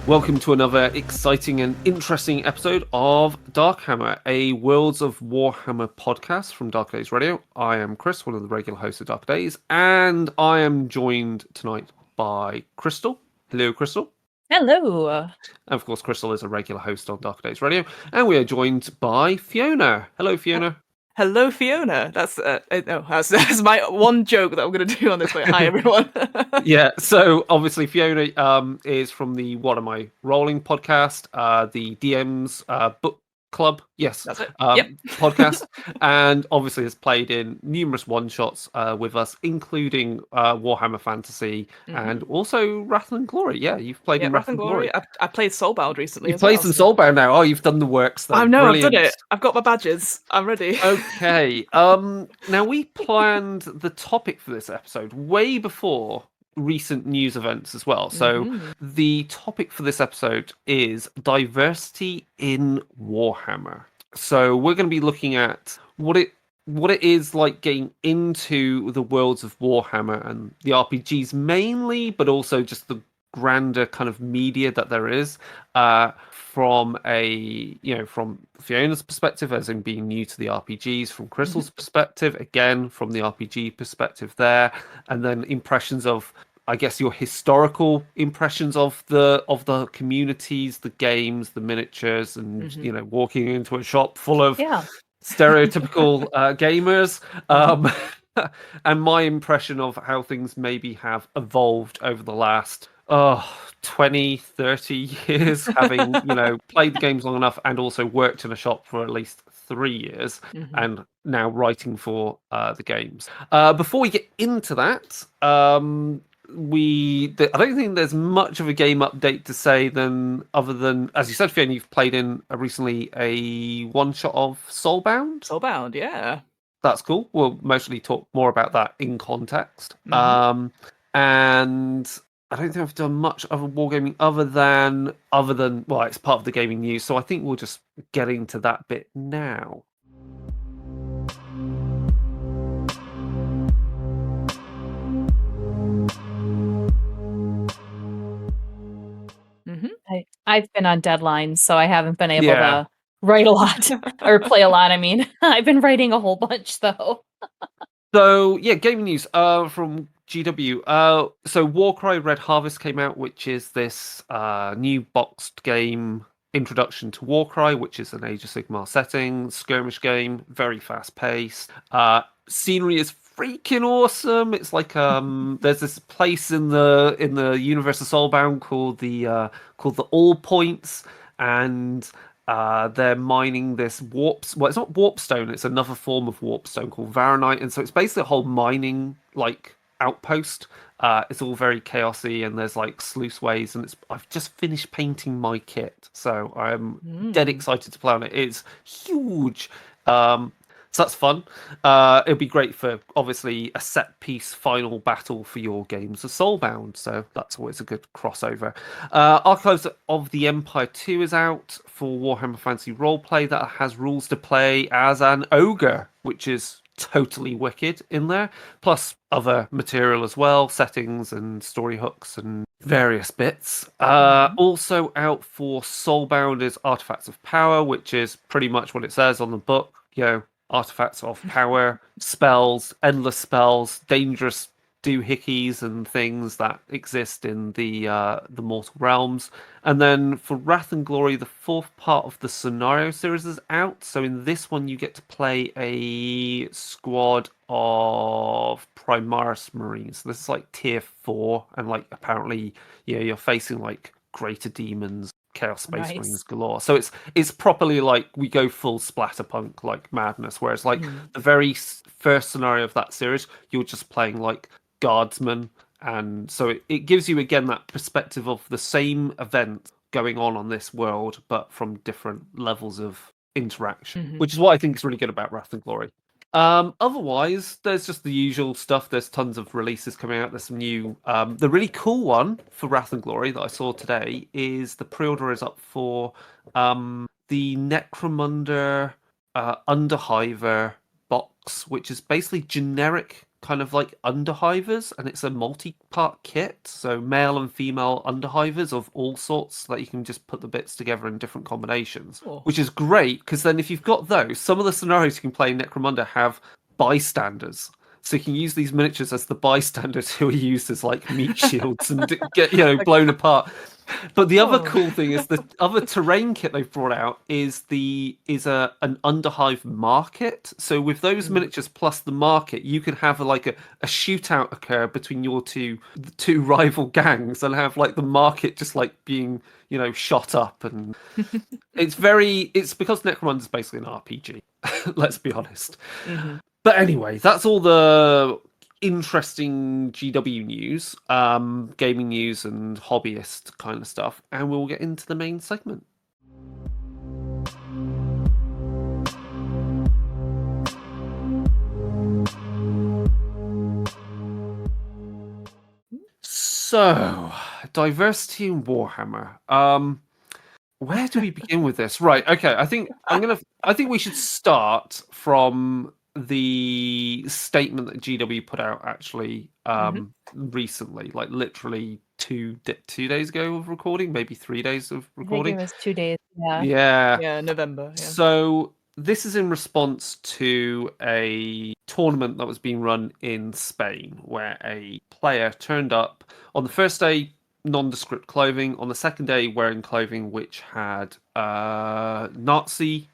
Welcome to another exciting and interesting episode of Darkhammer, a Worlds of Warhammer podcast from Dark Days Radio. I am Chris, one of the regular hosts of Dark Days, and I am joined tonight by Crystal. Hello, Crystal. Hello. And of course, Crystal is a regular host on Dark Days Radio, and we are joined by Fiona. Hello, Fiona. Hello, Fiona. That's my one joke that I'm going to do on this way. Hi, everyone. Yeah, so obviously Fiona is from the What Am I Rolling podcast, the DM's book club, yes, That's it. podcast, and obviously has played in numerous one-shots with us, including Warhammer Fantasy and also Wrath and Glory. Yeah, you've played in Wrath and Glory. I played Soulbound recently. You've played some Soulbound now. Oh, you've done the works though. I know, Brilliant. I've done it. I've got my badges. I'm ready. Okay. Now we planned the topic for this episode way before recent news events as well. So the topic for this episode is diversity in Warhammer. So we're going to be looking at what it is like getting into the worlds of Warhammer and the RPGs mainly, but also just the grander kind of media that there is, from Fiona's perspective, as in being new to the RPGs, from Crystal's perspective, again from the RPG perspective there, and then impressions of, I guess, your historical impressions of the communities, the games, the miniatures, and walking into a shop full of stereotypical gamers, and my impression of how things maybe have evolved over the last 20, 30 years, having played the games long enough and also worked in a shop for at least 3 years and now writing for the games. Before we get into that, I don't think there's much of a game update to say other than, as you said, Fiona, you've played in recently a one-shot of Soulbound. Soulbound, yeah. That's cool. We'll mostly talk more about that in context. And I don't think I've done much other wargaming other than well, it's part of the gaming news. So I think we'll just get into that bit now. I've been on deadlines, so I haven't been able to write a lot or play a lot. I mean, I've been writing a whole bunch though. So yeah, gaming news from GW. So Warcry Red Harvest came out, which is this new boxed game introduction to Warcry, which is an Age of Sigmar setting, skirmish game, very fast paced. Scenery is freaking awesome. It's like there's this place in the universe of Soulbound called the All Points, and they're mining this well, it's not warpstone, it's another form of warpstone called Varanite, and so it's basically a whole mining like outpost. It's all very chaosy, and there's like sluiceways, and I've just finished painting my kit, so I'm dead excited to play on it. It's huge. So that's fun. It'll be great for, obviously, a set-piece final battle for your games of Soulbound, so that's always a good crossover. Archives of the Empire 2 is out for Warhammer Fantasy Roleplay that has rules to play as an ogre, which is totally wicked in there, plus other material as well, settings and story hooks and various bits. Also out for Soulbound is Artifacts of Power, which is pretty much what it says on the book, artifacts of power, spells, endless spells, dangerous doohickeys and things that exist in the mortal realms. And then for Wrath and Glory, the fourth part of the scenario series is out. So in this one, you get to play a squad of Primaris Marines. So this is like tier 4, and like apparently, you're facing like greater demons, Chaos Space Marines galore. So it's properly like we go full splatterpunk like madness. Whereas like the very first scenario of that series, you're just playing like guardsmen, and so it gives you again that perspective of the same event going on this world, but from different levels of interaction, which is what I think is really good about Wrath and Glory. Otherwise, there's just the usual stuff. There's tons of releases coming out. There's some new. The really cool one for Wrath and Glory that I saw today is the pre-order is up for the Necromunda Underhiver box, which is basically generic kind of like underhivers, and it's a multi-part kit, so male and female underhivers of all sorts, so that you can just put the bits together in different combinations, which is great, because then if you've got those, some of the scenarios you can play in Necromunda have bystanders. So you can use these miniatures as the bystanders who are used as like meat shields and get blown apart. But the other cool thing is the other terrain kit they've brought out is an underhive market. So with those miniatures plus the market, you can have a shootout occur between the two rival gangs, and have like the market just like being shot up, and it's because Necromunda is basically an RPG. Let's be honest. Mm-hmm. But anyway, that's all the interesting GW news, gaming news and hobbyist kind of stuff, and we'll get into the main segment. So, diversity in Warhammer. Where do we begin with this? Right, okay, I think we should start from the statement that GW put out actually recently, like literally two days ago of recording, maybe 3 days of recording. I think it was 2 days. Yeah, November. Yeah. So this is in response to a tournament that was being run in Spain, where a player turned up on the first day nondescript clothing, on the second day wearing clothing which had Nazi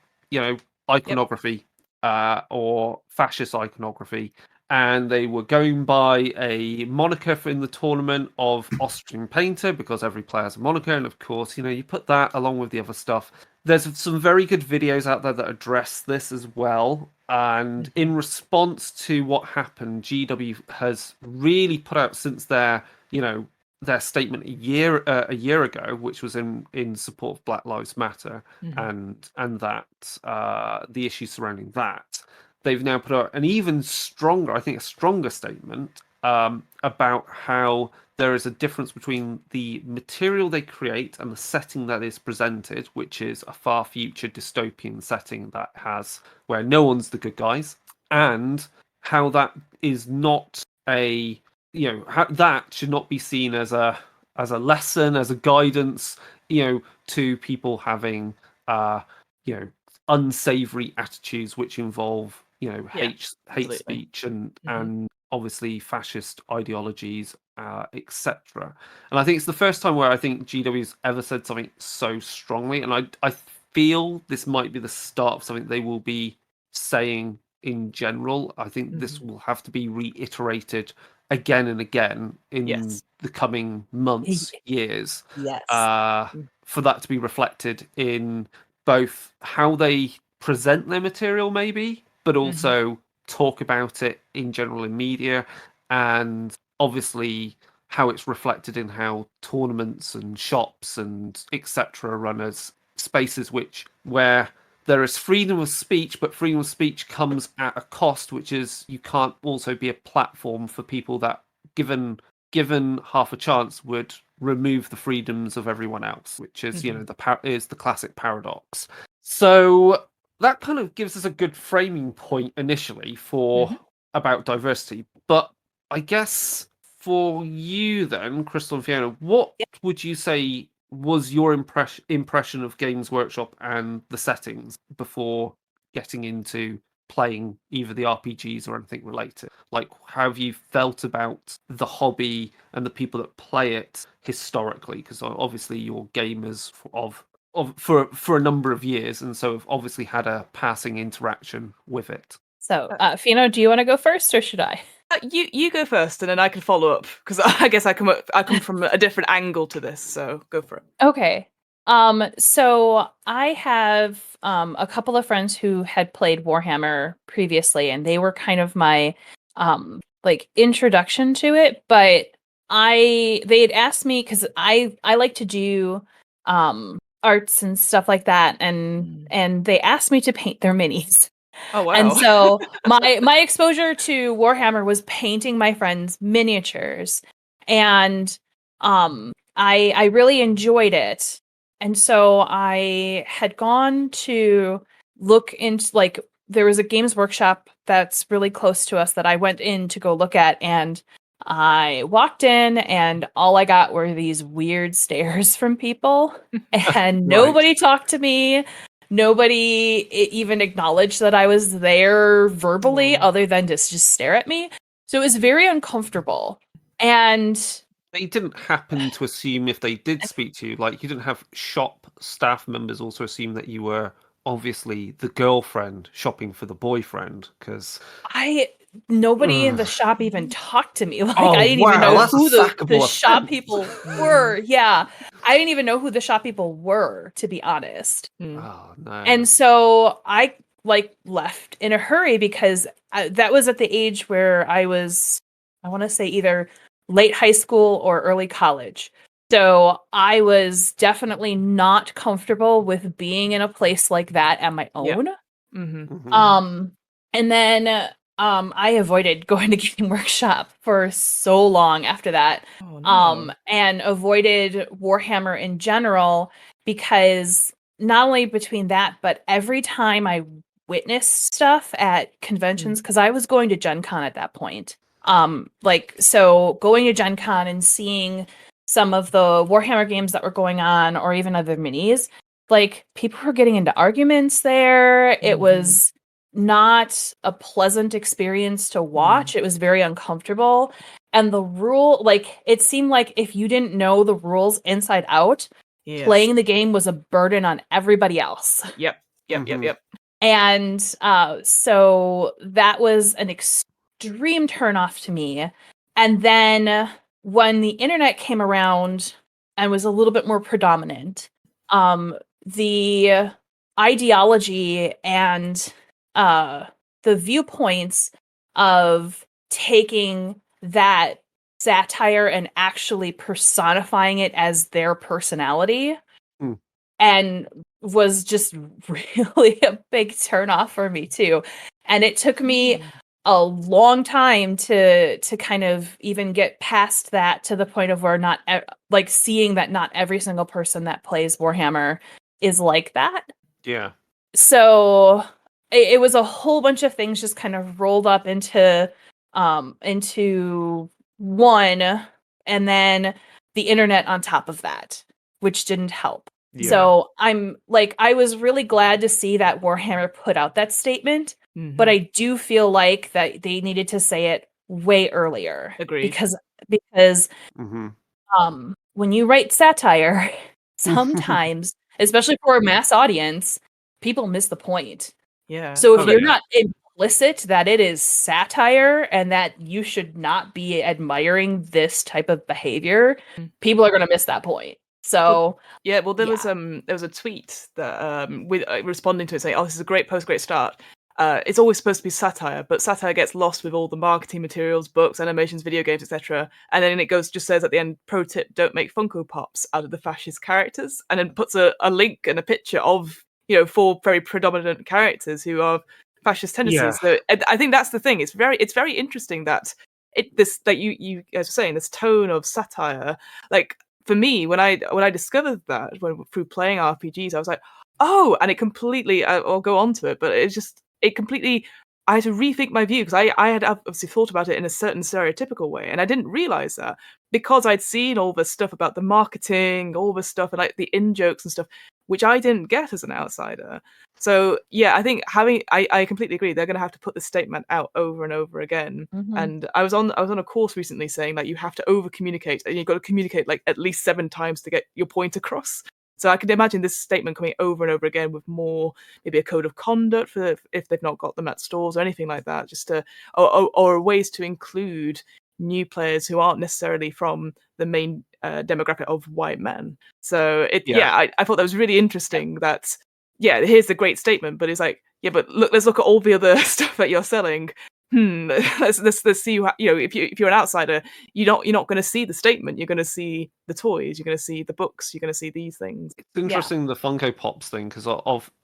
iconography. Or fascist iconography, and they were going by a moniker in the tournament of Austrian Painter, because every player has a moniker, and of course, you put that along with the other stuff. There's some very good videos out there that address this as well, and in response to what happened, GW has really put out, since their statement a year ago, which was in support of Black Lives Matter, and that the issues surrounding that, they've now put out an even stronger, I think, a stronger statement about how there is a difference between the material they create and the setting that is presented, which is a far future dystopian setting where no one's the good guys, and how that is not that should not be seen as a lesson, as a guidance, to people having unsavory attitudes which involve hate speech and obviously fascist ideologies, etc. And I think it's the first time where I think GW's ever said something so strongly, and I feel this might be the start of something they will be saying in general. I think this will have to be reiterated again and again in the coming months, years, for that to be reflected in both how they present their material, maybe, but also talk about it in general in media, and obviously how it's reflected in how tournaments and shops and etc. run as spaces where there is freedom of speech, but freedom of speech comes at a cost, which is you can't also be a platform for people that, given half a chance, would remove the freedoms of everyone else, which is is the classic paradox. So that kind of gives us a good framing point initially for about diversity. But I guess for you then, Crystal and Fiona, what would you say was your impression of Games Workshop and the settings before getting into playing either the RPGs or anything related? Like, how have you felt about the hobby and the people that play it historically? Because obviously you're gamers for a number of years, and so have obviously had a passing interaction with it. So, Fiona, do you want to go first, or should I? You go first, and then I can follow up, because I guess I come from a different angle to this. So go for it. Okay. So I have a couple of friends who had played Warhammer previously, and they were kind of my introduction to it. But they had asked me, because I like to do arts and stuff like that, and they asked me to paint their minis. Oh wow! And so my exposure to Warhammer was painting my friends' miniatures, and I really enjoyed it. And so I had gone to look into there was a Games Workshop that's really close to us that I went in to go look at, and I walked in and all I got were these weird stares from people, and nobody talked to me. Nobody even acknowledged that I was there verbally, other than just stare at me. So it was very uncomfortable. And they didn't happen to assume if they did speak to you, like you didn't have shop staff members also assume that you were obviously the girlfriend shopping for the boyfriend, because nobody in the shop even talked to me. Like, Oh, I didn't wow, even know that's a who the sackable shop offense. people were. Yeah, I didn't even know who the shop people were, to be honest. Oh no. And so I like left in a hurry because that was at the age where I want to say either late high school or early college. So I was definitely not comfortable with being in a place like that on my own. And then I avoided going to Game Workshop for so long after that. And avoided Warhammer in general, because not only between that, but every time I witnessed stuff at conventions, because I was going to Gen Con at that point. So going to Gen Con and seeing some of the Warhammer games that were going on, or even other minis, like people were getting into arguments there. It was not a pleasant experience to watch. It was very uncomfortable. And the rule, like, it seemed like if you didn't know the rules inside out, playing the game was a burden on everybody else. Yep. And so that was an extreme turnoff to me. And then when the internet came around and was a little bit more predominant, the ideology and the viewpoints of taking that satire and actually personifying it as their personality and was just really a big turnoff for me too. And it took me a long time to kind of even get past that, to the point of where not like seeing that not every single person that plays Warhammer is like that. Yeah. So it was a whole bunch of things just kind of rolled up into one, and then the internet on top of that, which didn't help. Yeah. So I was really glad to see that Warhammer put out that statement, but I do feel like that they needed to say it way earlier. Agreed. Because when you write satire, sometimes, especially for a mass audience, people miss the point. Yeah. So if you're not implicit that it is satire and that you should not be admiring this type of behavior, people are going to miss that point. So there was a tweet that with responding to it saying, "Oh, this is a great post, great start. It's always supposed to be satire, but satire gets lost with all the marketing materials, books, animations, video games, etc." And then it just says at the end, "Pro tip: don't make Funko Pops out of the fascist characters," and then puts a link and a picture of 4 very predominant characters who are fascist tendencies. Yeah. So I think that's the thing. It's very interesting that that you guys were saying, this tone of satire. Like for me, when I discovered that through playing RPGs, I was like, oh, and it completely. I'll go on to it, but it completely. I had to rethink my view, because I had obviously thought about it in a certain stereotypical way, and I didn't realize that, because I'd seen all the stuff about the marketing, all the stuff and like the in-jokes and stuff, which I didn't get as an outsider. So yeah, I think I completely agree. They're going to have to put this statement out over and over again. And I was on a course recently saying that you have to over communicate, and you've got to communicate like at least 7 times to get your point across. So I could imagine this statement coming over and over again with more, maybe a code of conduct for if they've not got them at stores or anything like that, just to or ways to include new players who aren't necessarily from the main demographic of white men. So I thought that was really interesting. That here's the great statement, but it's like, but let's look at all the other stuff that you're selling. Let's see. If you're an outsider, you're not going to see the statement. You're going to see the toys. You're going to see the books. You're going to see these things. It's interesting the Funko Pops thing, because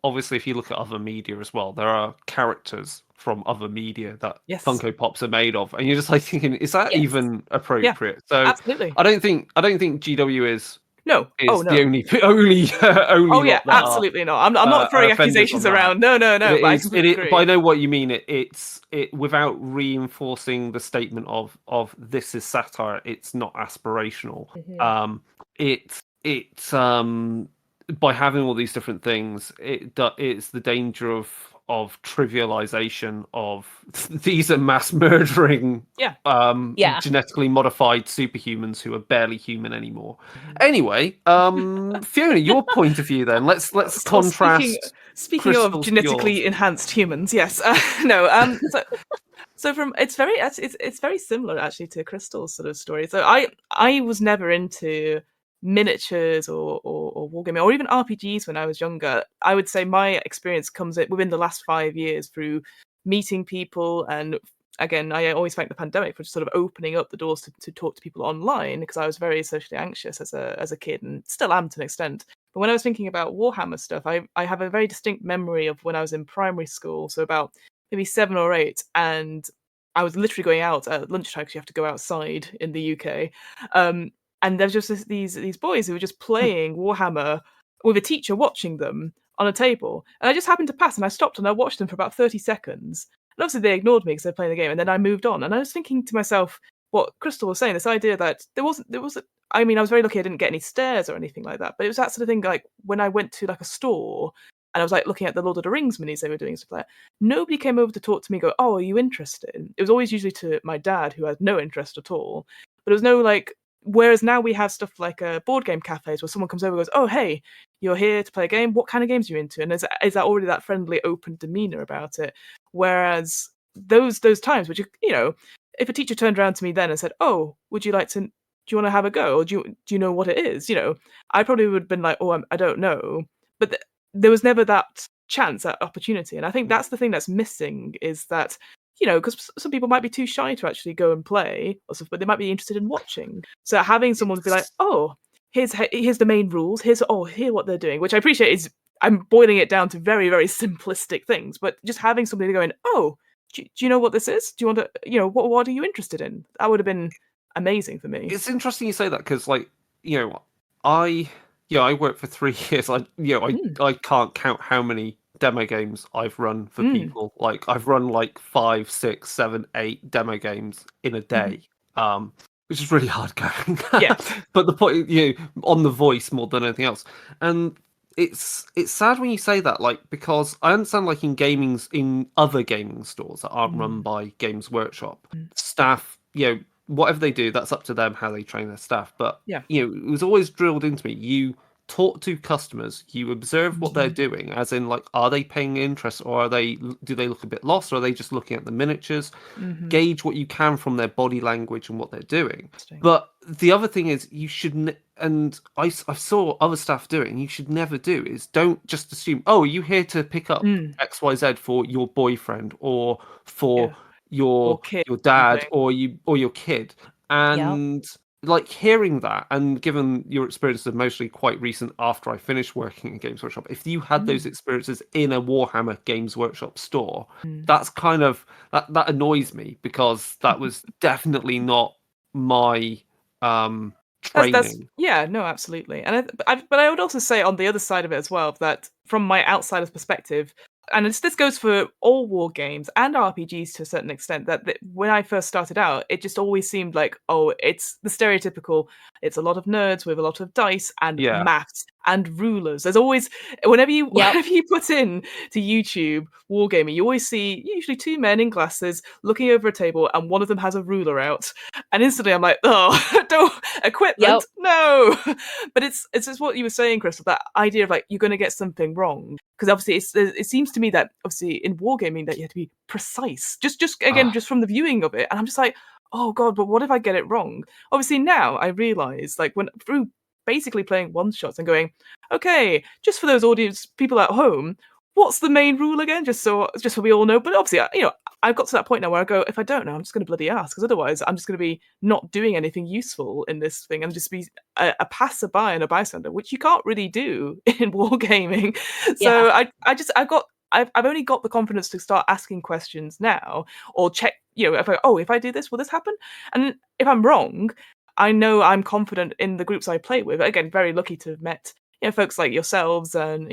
obviously if you look at other media as well, there are characters from other media that Funko Pops are made of, and you're just like thinking, is that even appropriate? So absolutely. I don't think GW is No. Is No. the only Oh lot yeah, that absolutely not. I'm not are throwing offenders on accusations that. around. No. But I completely agree. But I know what you mean. It's without reinforcing the statement of this is satire. It's not aspirational. It's by having all these different things, it's the danger of trivialization of these are mass murdering genetically modified superhumans who are barely human anymore. Anyway, Fiona, your point of view then. Let's contrast. Speaking of Crystal's genetically yours. enhanced humans, yes. No. So from it's very similar actually to Crystal's sort of story. So I was never into miniatures or wargaming or even RPGs when I was younger. I would say my experience comes within the last 5 years through meeting people, and again, I always thank the pandemic for just sort of opening up the doors to talk to people online, because I was very socially anxious as a kid and still am to an extent. But when I was thinking about Warhammer stuff, I have a very distinct memory of when I was in primary school, so about maybe 7 or 8, and I was literally going out at lunchtime because you have to go outside in the UK. And there's just these boys who were just playing Warhammer with a teacher watching them on a table. And I just happened to pass and I stopped and I watched them for about 30 seconds. And obviously they ignored me because they're playing the game, and then I moved on. And I was thinking to myself, what Crystal was saying, this idea that there wasn't, I mean, I was very lucky I didn't get any stares or anything like that, but it was that sort of thing, like when I went to like a store and I was like looking at the Lord of the Rings minis they were doing, stuff like that, nobody came over to talk to me and go, oh, are you interested? It was always usually to my dad, who had no interest at all. But it was no like, whereas now we have stuff like board game cafes where someone comes over and goes, oh, hey, you're here to play a game. What kind of games are you into? And is that already that friendly, open demeanor about it? Whereas those times, which, you know, if a teacher turned around to me then and said, oh, do you want to have a go? Or do you know what it is? You know, I probably would have been like, oh, I don't know. But there was never that chance, that opportunity. And I think that's the thing that's missing, is that, you know, because some people might be too shy to actually go and play or stuff, but they might be interested in watching. So having someone be like, oh, here's the main rules, here's what they're doing, which I appreciate is, I'm boiling it down to very, very simplistic things, but just having somebody going, oh, do you know what this is? Do you want to, you know, what are you interested in? That would have been amazing for me. It's interesting you say that, because, like, you know, I worked for 3 years. I can't count how many demo games I've run for people. Like, I've run like 5, 6, 7, 8 demo games in a day, which is really hard going. Yeah. But the point, you know, on the voice more than anything else, and it's sad when you say that, like, because I understand, like, in other gaming stores that aren't run by Games Workshop, staff, you know, whatever they do, that's up to them how they train their staff. But Yeah. you know, it was always drilled into me. You talk to customers, you observe what they're doing, as in, like, are they paying interest, or do they look a bit lost, or are they just looking at the miniatures? Gauge what you can from their body language and what they're doing. But the other thing is, you should and I saw other staff doing, you should never do, is don't just assume, oh, are you here to pick up XYZ for your boyfriend or for your dad or your kid. And like, hearing that, and given your experiences are mostly quite recent after I finished working in Games Workshop, if you had those experiences in a Warhammer Games Workshop store, that's kind of that annoys me, because that was definitely not my training. No, absolutely. And but I would also say, on the other side of it as well, that from my outsider's perspective, and this goes for all war games and RPGs to a certain extent, that when I first started out, it just always seemed like, oh, it's the stereotypical, it's a lot of nerds with a lot of dice and maths and rulers. There's always, whenever you put in to YouTube wargaming, you always see usually 2 men in glasses looking over a table, and one of them has a ruler out. And instantly I'm like, oh, don't, equipment, no. But it's just what you were saying, Crystal, that idea of, like, you're going to get something wrong. Because obviously it seems to me that obviously in wargaming that you have to be precise, just from the viewing of it. And I'm just like, oh god, but what if I get it wrong? Obviously now I realise, like, when through basically playing one shots and going, okay, just for those audience people at home, what's the main rule again? Just so we all know. But obviously, you know, I've got to that point now where I go, if I don't know, I'm just going to bloody ask, because otherwise I'm just going to be not doing anything useful in this thing and just be a passerby and a bystander, which you can't really do in wargaming. So I've only got the confidence to start asking questions now, or check, you know, if I do this, will this happen? And if I'm wrong, I know I'm confident in the groups I play with. Again, very lucky to have met folks like yourselves and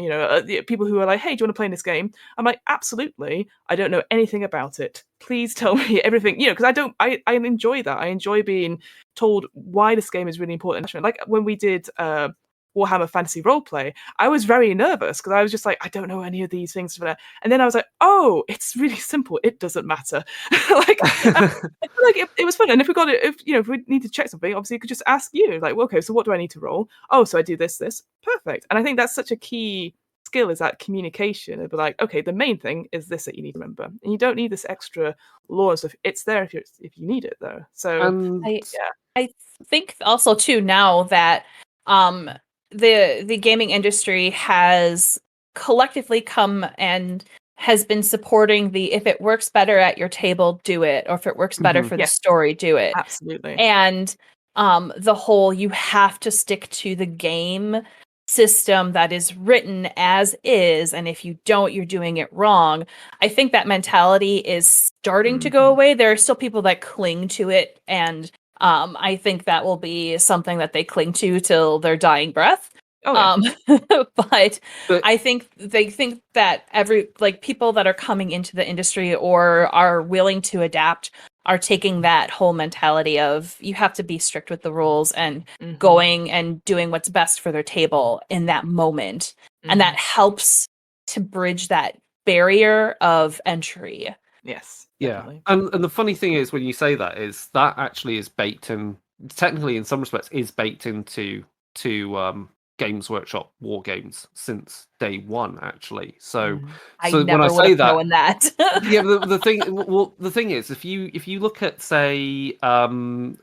people who are like, hey, do you want to play in this game? I'm like, absolutely. I don't know anything about it. Please tell me everything. Because I enjoy that. I enjoy being told why this game is really important. Like when we did Warhammer Fantasy Roleplay, I was very nervous because I was just like, I don't know any of these things. And then I was like, oh, it's really simple. It doesn't matter. Like, I feel like it was fun. And if we need to check something, obviously you could just ask you, like, well, okay, so what do I need to roll? Oh, so I do this. Perfect. And I think that's such a key skill, is that communication. It'd be like, okay, the main thing is this that you need to remember. And you don't need this extra lore and stuff. It's there if you need it, though. So, I think also, too, now that the gaming industry has collectively come and has been supporting the, if it works better at your table, do it, or if it works better for the story, do it. Absolutely. And the whole, you have to stick to the game system that is written as is, and if you don't, you're doing it wrong. I think that mentality is starting to go away. There are still people that cling to it, and I think that will be something that they cling to till their dying breath. But I think they think that people that are coming into the industry or are willing to adapt are taking that whole mentality of, you have to be strict with the rules and going and doing what's best for their table in that moment. And that helps to bridge that barrier of entry. Yes. Definitely. Yeah. And the funny thing is, when you say that, is that actually is baked in, technically in some respects, is baked into Games Workshop war games since day one, actually. So when I say that, yeah, the thing is, if you look at, say,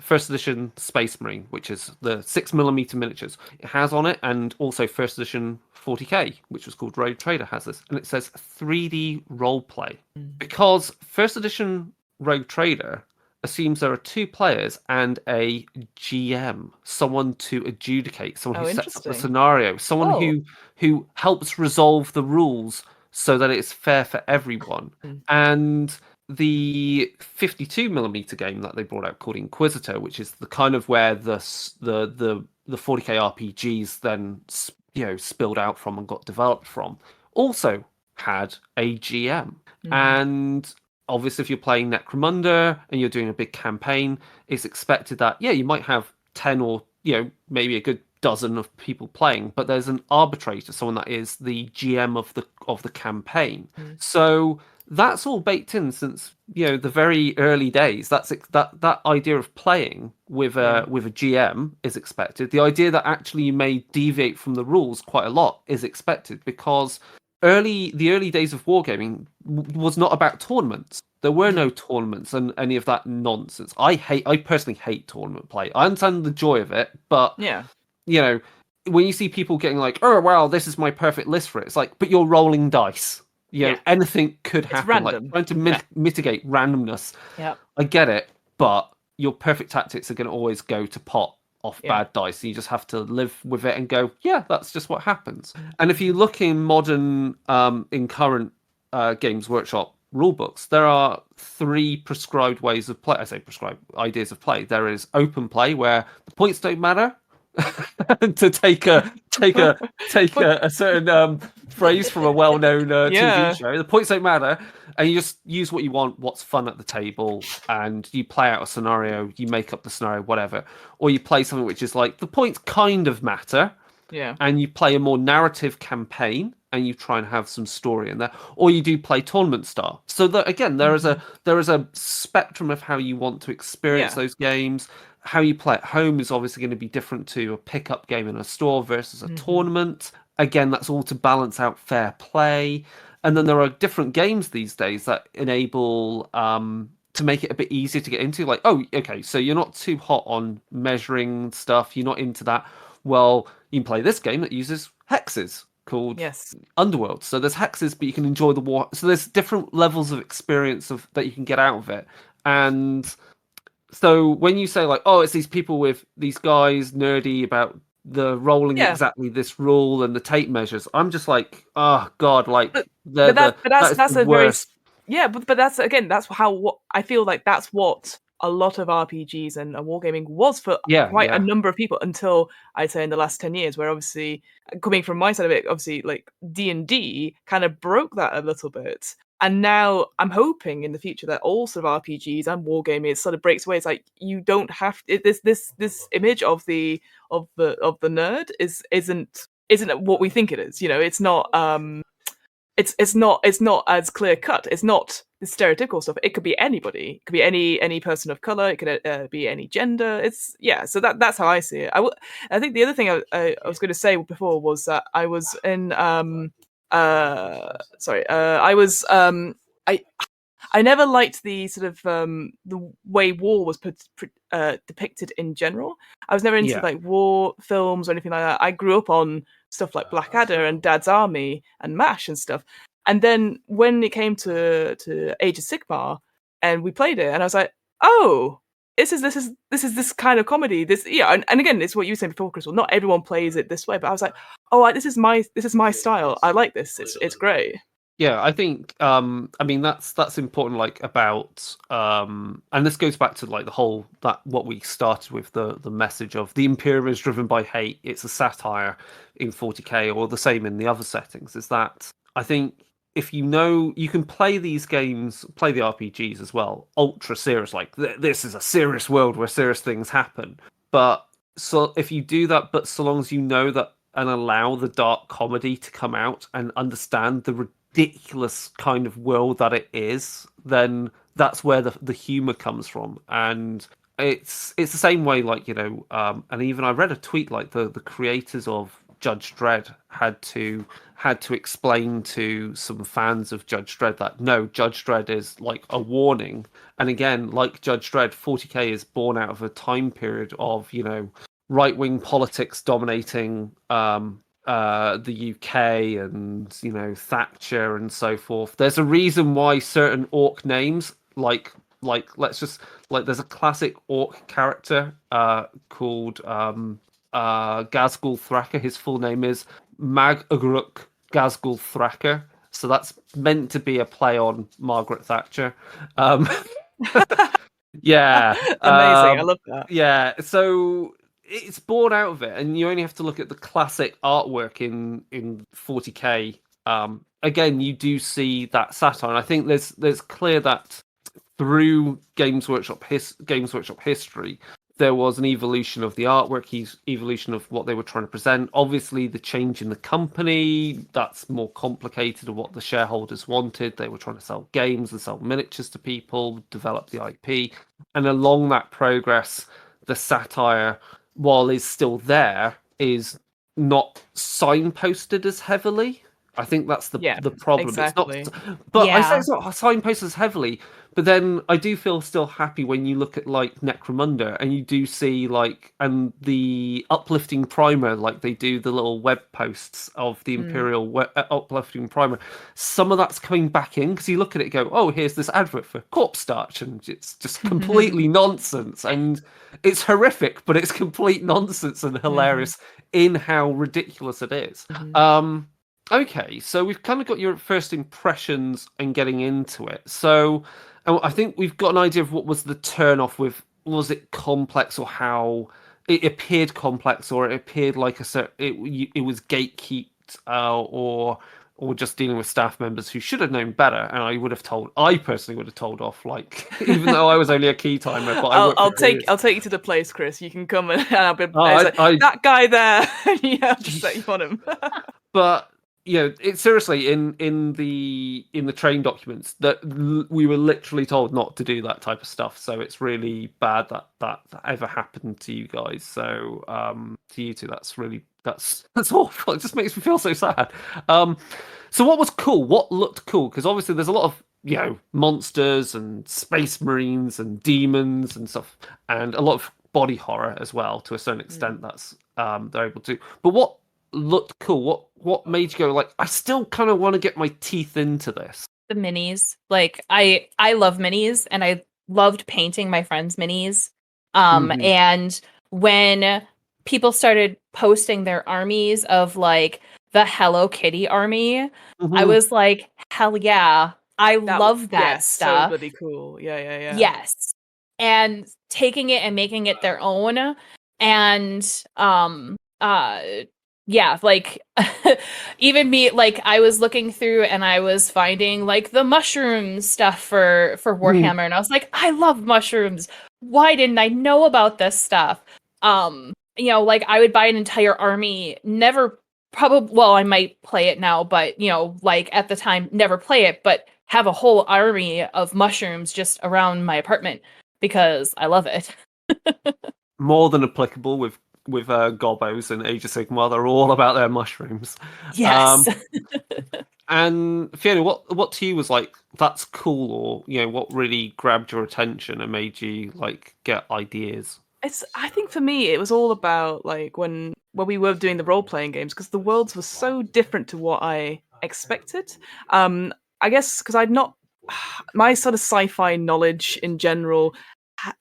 first edition Space Marine, which is the 6mm miniatures, it has on it, and also first edition 40k, which was called Rogue Trader, has this, and it says 3D roleplay, because first edition Rogue Trader assumes there are two players and a GM, someone to adjudicate, someone who sets up the scenario, someone who helps resolve the rules so that it's fair for everyone. And the 52mm game that they brought out called Inquisitor, which is the kind of where the 40k RPGs then spilled out from and got developed from, also had a GM. And obviously, if you're playing Necromunda and you're doing a big campaign, it's expected that, you might have 10 or, maybe a good dozen of people playing, but there's an arbitrator, someone that is the GM of the campaign. So that's all baked in since, the very early days. That idea of playing with a GM is expected. The idea that actually you may deviate from the rules quite a lot is expected, because the early days of wargaming was not about tournaments. There were no tournaments and any of that nonsense. I personally hate tournament play. I understand the joy of it, but when you see people getting like, oh wow, this is my perfect list for it, it's like, but you're rolling dice. Anything could happen. Random. Like trying to mitigate randomness. I get it, but your perfect tactics are going to always go to pot off bad dice, and you just have to live with it and go, that's just what happens. And if you look in modern in current Games Workshop rulebooks, there are 3 prescribed ways of play. I say prescribed ideas of play. There is open play, where the points don't matter. To take a certain phrase from a well-known TV show, the points don't matter, and you just use what you want, what's fun at the table, and you play out a scenario, you make up the scenario, whatever. Or you play something which is like, the points kind of matter, and you play a more narrative campaign, and you try and have some story in there. Or you do play tournament style. So that, again, there is a spectrum of how you want to experience those games. How you play at home is obviously going to be different to a pickup game in a store versus a tournament. Again, that's all to balance out fair play. And then there are different games these days that enable to make it a bit easier to get into. Like, oh, okay, so you're not too hot on measuring stuff. You're not into that. Well, you can play this game that uses hexes called Underworld. So there's hexes, but you can enjoy the war. So there's different levels of experience that you can get out of it. And so when you say like, oh, it's these people with these guys nerdy about the rolling exactly this rule and the tape measures, I'm just like, oh god, like that's a worst. But that's, again, that's how I feel like that's what a lot of RPGs and wargaming was for Yeah, quite yeah. a number of people until I'd say in the last 10 years, where obviously coming from my side of it, obviously like D&D kind of broke that a little bit. And now I'm hoping in the future that all sort of RPGs and wargaming sort of breaks away. It's like you don't have this image of the nerd isn't what we think it is. You know, it's not it's not as clear cut. It's not the stereotypical stuff. It could be anybody. It could be any person of color. It could be any gender. It's So that's how I see it. I think the other thing I was going to say before was that I was in I was I never liked the sort of the way war was depicted in general. I was never into Yeah. like war films or anything like that. I grew up on stuff like Blackadder and Dad's Army and MASH and stuff. And then when it came to Age of Sigmar and we played it, and I was like, oh, this is this kind of comedy. And again, it's what you were saying before, Crystal. Not everyone plays it this way, but I was like, oh, this is my style. I like this. It's great. Yeah, I think I mean that's important, like about and this goes back to like the whole that what we started with, the message of the Imperium is driven by hate. It's a satire in 40k, or the same in the other settings, is that I think if you know, you can play these games, play the RPGs as well, ultra serious, like this is a serious world where serious things happen. But so if you do that, but so long as you know that and allow the dark comedy to come out and understand the ridiculous kind of world that it is, then that's where the humor comes from. And it's the same way, like, you know, and even I read a tweet like the creators of Judge Dredd had to explain to some fans of Judge Dredd that no, Judge Dredd is like a warning. And again, like Judge Dredd, 40k is born out of a time period of, you know, right-wing politics dominating the UK, and, you know, Thatcher and so forth. There's a reason why certain orc names, like let's just, like, there's a classic orc character called Gazgul Thraka. His full name is Mag Ugruk Gazgul Thraka. So that's meant to be a play on Margaret Thatcher. Yeah. Amazing. I love that. Yeah. So it's born out of it, and you only have to look at the classic artwork in 40k. Again, you do see that satire, and I think there's clear that through Games Workshop history, there was an evolution of the artwork, evolution of what they were trying to present. Obviously, the change in the company, that's more complicated of what the shareholders wanted. They were trying to sell games and sell miniatures to people, develop the IP. And along that progress, the satire, while is still there, is not signposted as heavily. I think that's the problem. Exactly. It's not, but I say it's not signposted as heavily. But then I do feel still happy when you look at like Necromunda and you do see like, and the uplifting primer, like they do the little web posts of the Imperial uplifting primer. Some of that's coming back in because you look at it and go, oh, here's this advert for corpse starch, and it's just completely nonsense, and it's horrific, but it's complete nonsense and hilarious in how ridiculous it is. Okay, so we've kind of got your first impressions and getting into it. So I think we've got an idea of what was the turn-off with. Was it complex, or how it appeared complex, or it appeared like it was gatekeeped, or just dealing with staff members who should have known better? And I personally would have told off, like, even though I was only a key timer. But I'll take you to the place, Chris. You can come and I'll be that guy there. Yeah, just set you on him. But you know, it's seriously in the train documents that we were literally told not to do that type of stuff. So it's really bad that ever happened to you guys. So to you two, that's awful. It just makes me feel so sad. So what was cool? What looked cool? Because obviously there's a lot of, you know, monsters and space marines and demons and stuff, and a lot of body horror as well to a certain extent. That's they're able to. But what looked cool? What made you go like, I still kind of want to get my teeth into this? The minis. Like I love minis, and I loved painting my friends' minis. And when people started posting their armies of like the Hello Kitty army, I was like, hell yeah, I love that stuff. So bloody cool. Yeah. Yes. and taking it and making it their own. And yeah, like even me, like I was looking through and I was finding like the mushroom stuff for Warhammer, and I was like, I love mushrooms. Why didn't I know about this stuff? You know, like I would buy an entire army, never probably, well, I might play it now, but you know, like at the time, never play it, but have a whole army of mushrooms just around my apartment because I love it. More than applicable with Gobos and Age of Sigmar. They're all about their mushrooms. Yes. And Fiona, what to you was like, that's cool, or you know, what really grabbed your attention and made you like get ideas? I think for me it was all about like when we were doing the role playing games, because the worlds were so different to what I expected. I guess because I'd not my sort of sci-fi knowledge in general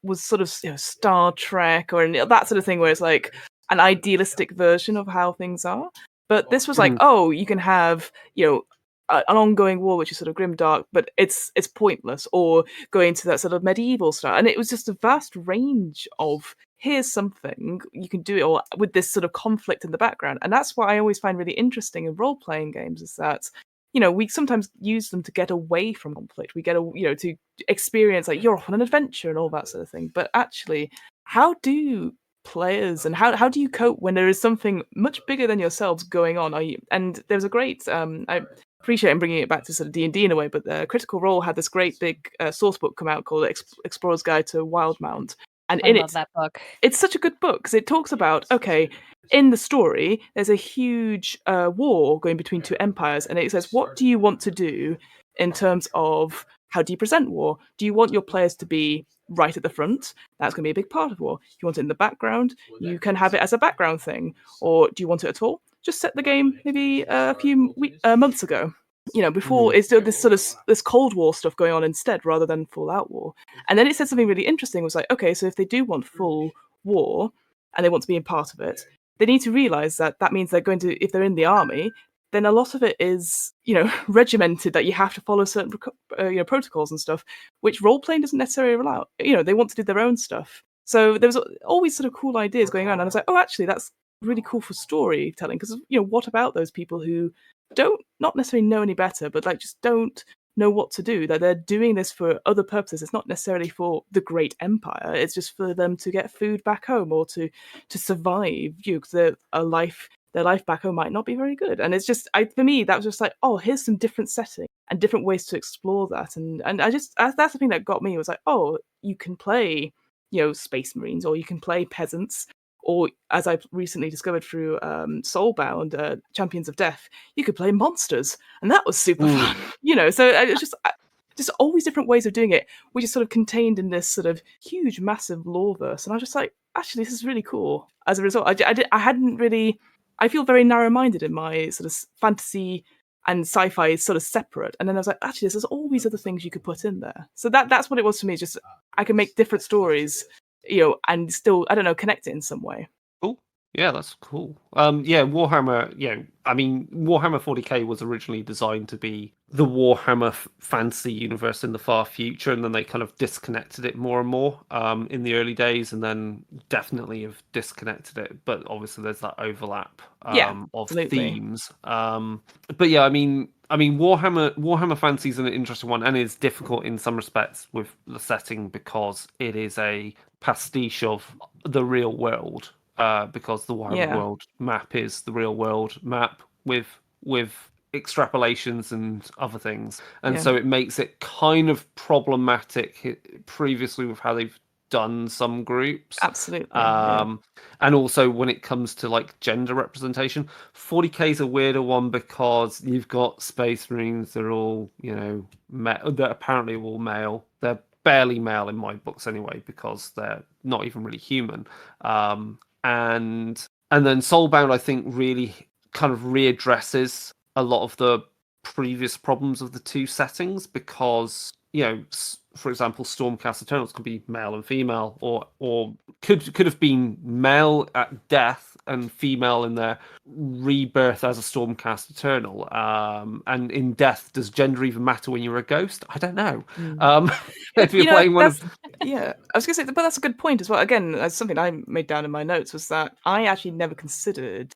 was sort of, you know, Star Trek or that sort of thing, where it's like an idealistic version of how things are. But this was like, oh, you can have, you know, an ongoing war which is sort of grimdark, but it's pointless, or going to that sort of medieval style. And it was just a vast range of, here's something you can do it all with this sort of conflict in the background. And that's what I always find really interesting in role playing games, is that, you know, we sometimes use them to get away from conflict. We get you know, to experience like you're off on an adventure and all that sort of thing. But actually, how do players and how do you cope when there is something much bigger than yourselves going on? And there's a great I appreciate I'm bringing it back to sort of D&D in a way, but Critical Role had this great big source book come out called Explorer's Guide to Wildmount. And I love that book. It's such a good book because it talks about, okay, in the story, there's a huge war going between two empires, and it says, what do you want to do in terms of how do you present war? Do you want your players to be right at the front? That's going to be a big part of war. If you want it in the background, you can have it as a background thing. Or do you want it at all? Just set the game maybe a few months ago. You know, before it's still this sort of this Cold War stuff going on instead, rather than full out war. And then it said something really interesting. It was like, okay, so if they do want full war and they want to be a part of it, they need to realize that means they're going to, if they're in the army, then a lot of it is, you know, regimented, that you have to follow certain you know, protocols and stuff, which role playing doesn't necessarily allow. You know, they want to do their own stuff. So there was always sort of cool ideas going on, and I was like, oh, actually, that's really cool for storytelling, because, you know, what about those people who don't not necessarily know any better, but like just don't know what to do, that they're doing this for other purposes. It's not necessarily for the great empire, it's just for them to get food back home, or to survive, you know, because their life back home might not be very good. And it's just, for me, that was just like, oh, here's some different setting and different ways to explore that. And I just, that's the thing that got me, was like, oh, you can play, you know, Space Marines, or you can play peasants, or as I've recently discovered through Soulbound, Champions of Death, you could play monsters, and that was super fun. You know, so it's just always different ways of doing it, which is sort of contained in this sort of huge, massive lore verse. And I was just like, actually, this is really cool. As a result, I hadn't really. I feel very narrow-minded in my sort of fantasy and sci-fi is sort of separate. And then I was like, actually, there's all these other things you could put in there. So that's what it was for me. Just I can make different stories, you know, and still, I don't know, connect it in some way. Cool. Yeah, that's cool. Yeah, Warhammer, you know, I mean, Warhammer 40k was originally designed to be the Warhammer fantasy universe in the far future, and then they kind of disconnected it more and more in the early days, and then definitely have disconnected it. But obviously there's that overlap of absolutely. themes. But yeah, I mean Warhammer Fantasy is an interesting one, and it's difficult in some respects with the setting, because it is a pastiche of the real world. Because the Warhammer world map is the real world map with extrapolations and other things, and so it makes it kind of problematic previously with how they've done some groups. Absolutely. And also when it comes to like gender representation, 40k is a weirder one, because you've got Space Marines, they're all, you know, they're apparently all male. They're barely male in my books anyway, because they're not even really human. And then Soulbound, I think, really kind of readdresses a lot of the previous problems of the two settings, because, you know, for example, Stormcast Eternals could be male and female, or could have been male at death and female in their rebirth as a Stormcast Eternal. And in death, does gender even matter when you're a ghost? I don't know. If you're playing one of Yeah, I was gonna say, but that's a good point as well. Again, that's something I made down in my notes was that I actually never considered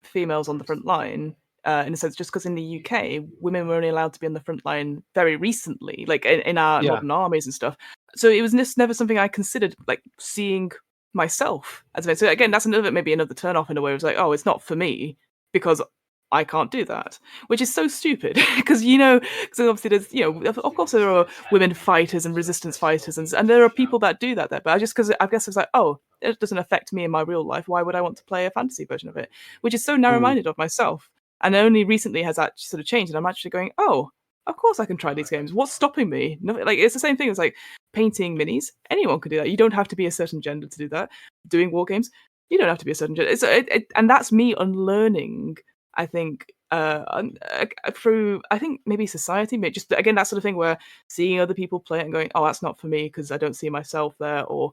females on the front line. In a sense, just because in the UK, women were only allowed to be on the front line very recently, like in our Yeah. modern armies and stuff. So it was just never something I considered, like seeing myself as a man. So again, that's maybe another turn off in a way. It was like, oh, it's not for me because I can't do that, which is so stupid because because obviously there's of course there are women fighters and resistance fighters and there are people that do that there, but I guess it's like, oh, it doesn't affect me in my real life. Why would I want to play a fantasy version of it? Which is so narrow-minded of myself, and only recently has that sort of changed, and I'm actually going, oh, of course I can try these games. What's stopping me? No, like it's the same thing as like painting minis. Anyone could do that. You don't have to be a certain gender to do that. Doing war games, you don't have to be a certain gender. And that's me unlearning, I think, through I think maybe society, maybe just again that sort of thing where seeing other people play it and going, oh, that's not for me because I don't see myself there, or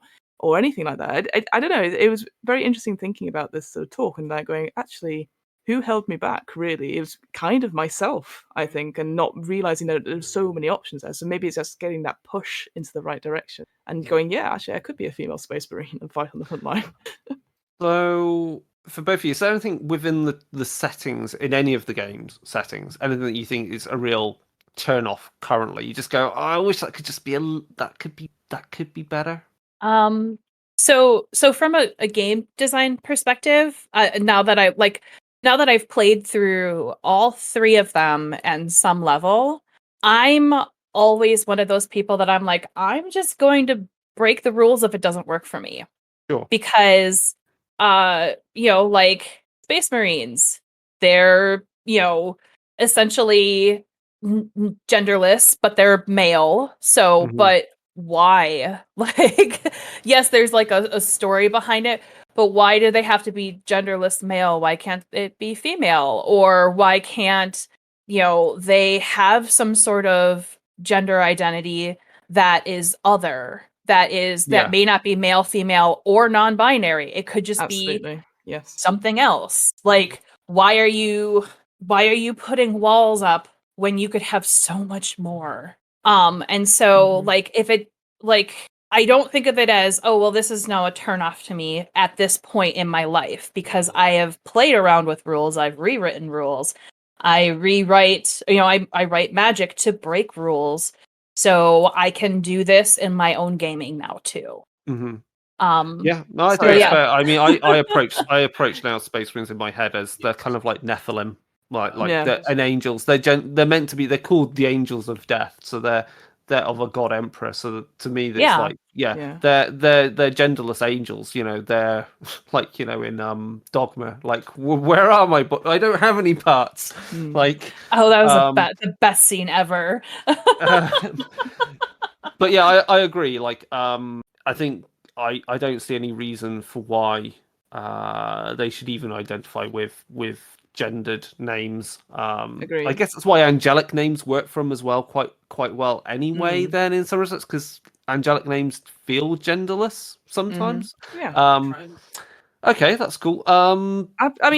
anything like that. I don't know. It was very interesting thinking about this sort of talk and like going, actually, who held me back? Really, it was kind of myself, I think, and not realizing that there's so many options there. So maybe it's just getting that push into the right direction and going, yeah, actually, I could be a female space marine and fight on the front line. So for both of you, is there anything within the settings in any of the games settings, anything that you think is a real turn off currently? You just go, oh, I wish that could just be that could be better. So from a game design perspective, now that I've played through all three of them and some level, I'm always one of those people that I'm like, I'm just going to break the rules if it doesn't work for me. Sure. Because like Space Marines, they're, essentially genderless, but they're male. So, but why? Like, yes, there's like a story behind it, but why do they have to be genderless male? Why can't it be female? Or why can't, they have some sort of gender identity that is other, that may not be male, female, or non-binary. It could just be something else. Like, why are you putting walls up when you could have so much more? And so like if it like I don't think of it as, oh well, this is now a turnoff to me at this point in my life because I have played around with rules, I've rewritten rules, I rewrite, I write magic to break rules. So I can do this in my own gaming now too. Yeah, no, I think it's fair. I mean, I approach now Space Marines in my head as they're kind of like Nephilim, and angels. They're meant to be. They're called the Angels of Death, so they're of a god emperor. So to me, it's they're genderless angels. They're like in Dogma. Like, where are my? I don't have any parts. Like, oh, that was the best scene ever. But yeah, I agree. Like, I think I don't see any reason for why they should even identify with gendered names. Agreed. I guess that's why angelic names work for them as well quite well anyway. Then in some respects, because angelic names feel genderless sometimes. Yeah. Okay, that's cool. I mean,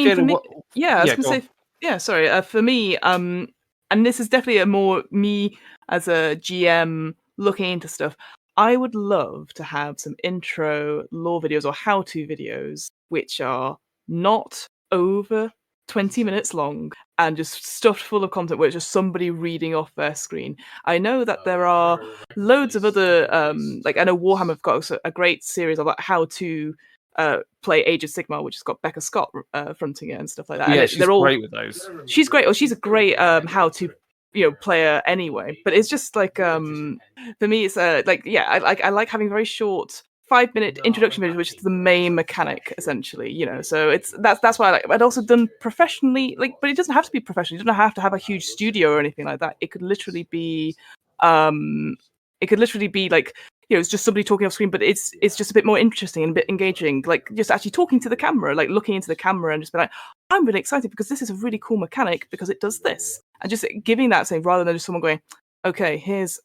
Fiona, for me, I was gonna say, sorry. For me, and this is definitely a more me as a GM looking into stuff. I would love to have some intro lore videos or how-to videos which are not over 20 minutes long and just stuffed full of content where it's just somebody reading off their screen. I know that there are loads of other, like I know Warhammer have got a great series about how to play Age of Sigmar, which has got Becca Scott fronting it and stuff like that. Yeah, and she's great with those. She's great. Well, she's a great how-to player anyway. But it's just like for me, it's I like having very short 5-minute introduction videos, which is the main mechanic essentially. So that's why I like. I'd also done professionally, but it doesn't have to be professional. You don't have to have a huge studio or anything like that. It could literally be like, it's just somebody talking off screen, but it's just a bit more interesting and a bit engaging, like just actually talking to the camera, like looking into the camera and just be like, I'm really excited because this is a really cool mechanic because it does this, and just giving that same rather than just someone going, okay, here's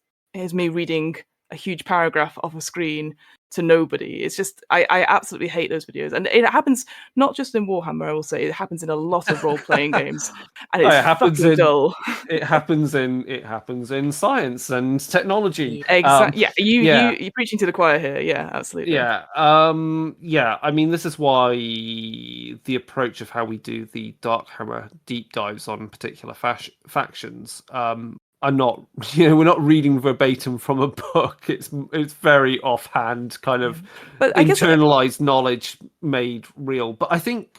me reading a huge paragraph off a screen to nobody. It's just I absolutely hate those videos, and it happens not just in Warhammer. I will say it happens in a lot of role playing games, and it's it happens fucking in dull. it happens in science and technology. Exactly. Yeah, Yeah. you're preaching to the choir here. Yeah, absolutely. Yeah. Yeah. I mean, this is why the approach of how we do the Darkhammer deep dives on particular factions are not, we're not reading verbatim from a book. It's very offhand, kind of But I guess internalized knowledge made real. But I think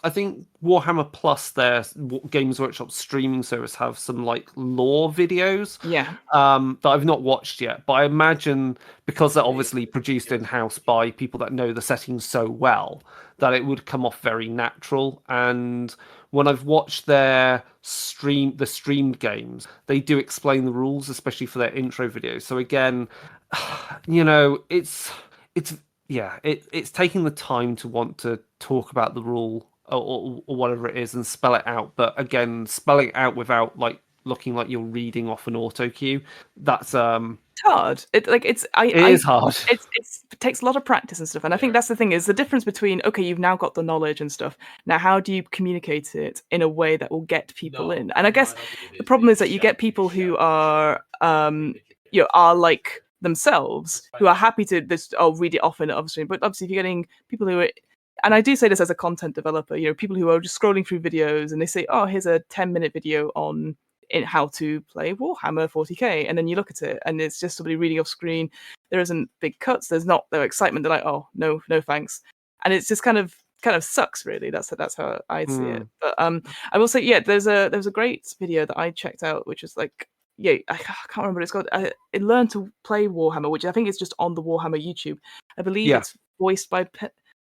Warhammer Plus, their Games Workshop streaming service, have some like lore videos. Yeah. That I've not watched yet, but I imagine because they're obviously produced in house by people that know the settings so well that it would come off very natural. And when I've watched the streamed games, they do explain the rules, especially for their intro videos. So again, it's taking the time to want to talk about the rule or whatever it is and spell it out. But again, spelling it out without like looking like you're reading off an auto cue, that's it's hard. It is hard. It takes a lot of practice and stuff, and I think that's the thing, is the difference between, okay, you've now got the knowledge and stuff, now how do you communicate it in a way that will get people in? And I guess the problem is that you get people who are are like themselves, who are happy to read it off in obviously, but obviously if you're getting people who are, and I do say this as a content developer, people who are just scrolling through videos and they say, oh, here's a 10-minute video on how to play Warhammer 40k, and then you look at it and it's just somebody reading off screen. There isn't big cuts, there's not no excitement. They're like, oh, no thanks. And it's just kind of sucks, really. That's how I see it. But I will say, yeah, there was a great video that I checked out, which is like, I can't remember what it's called. I learned to play Warhammer, which I think is just on the Warhammer YouTube. I believe it's voiced by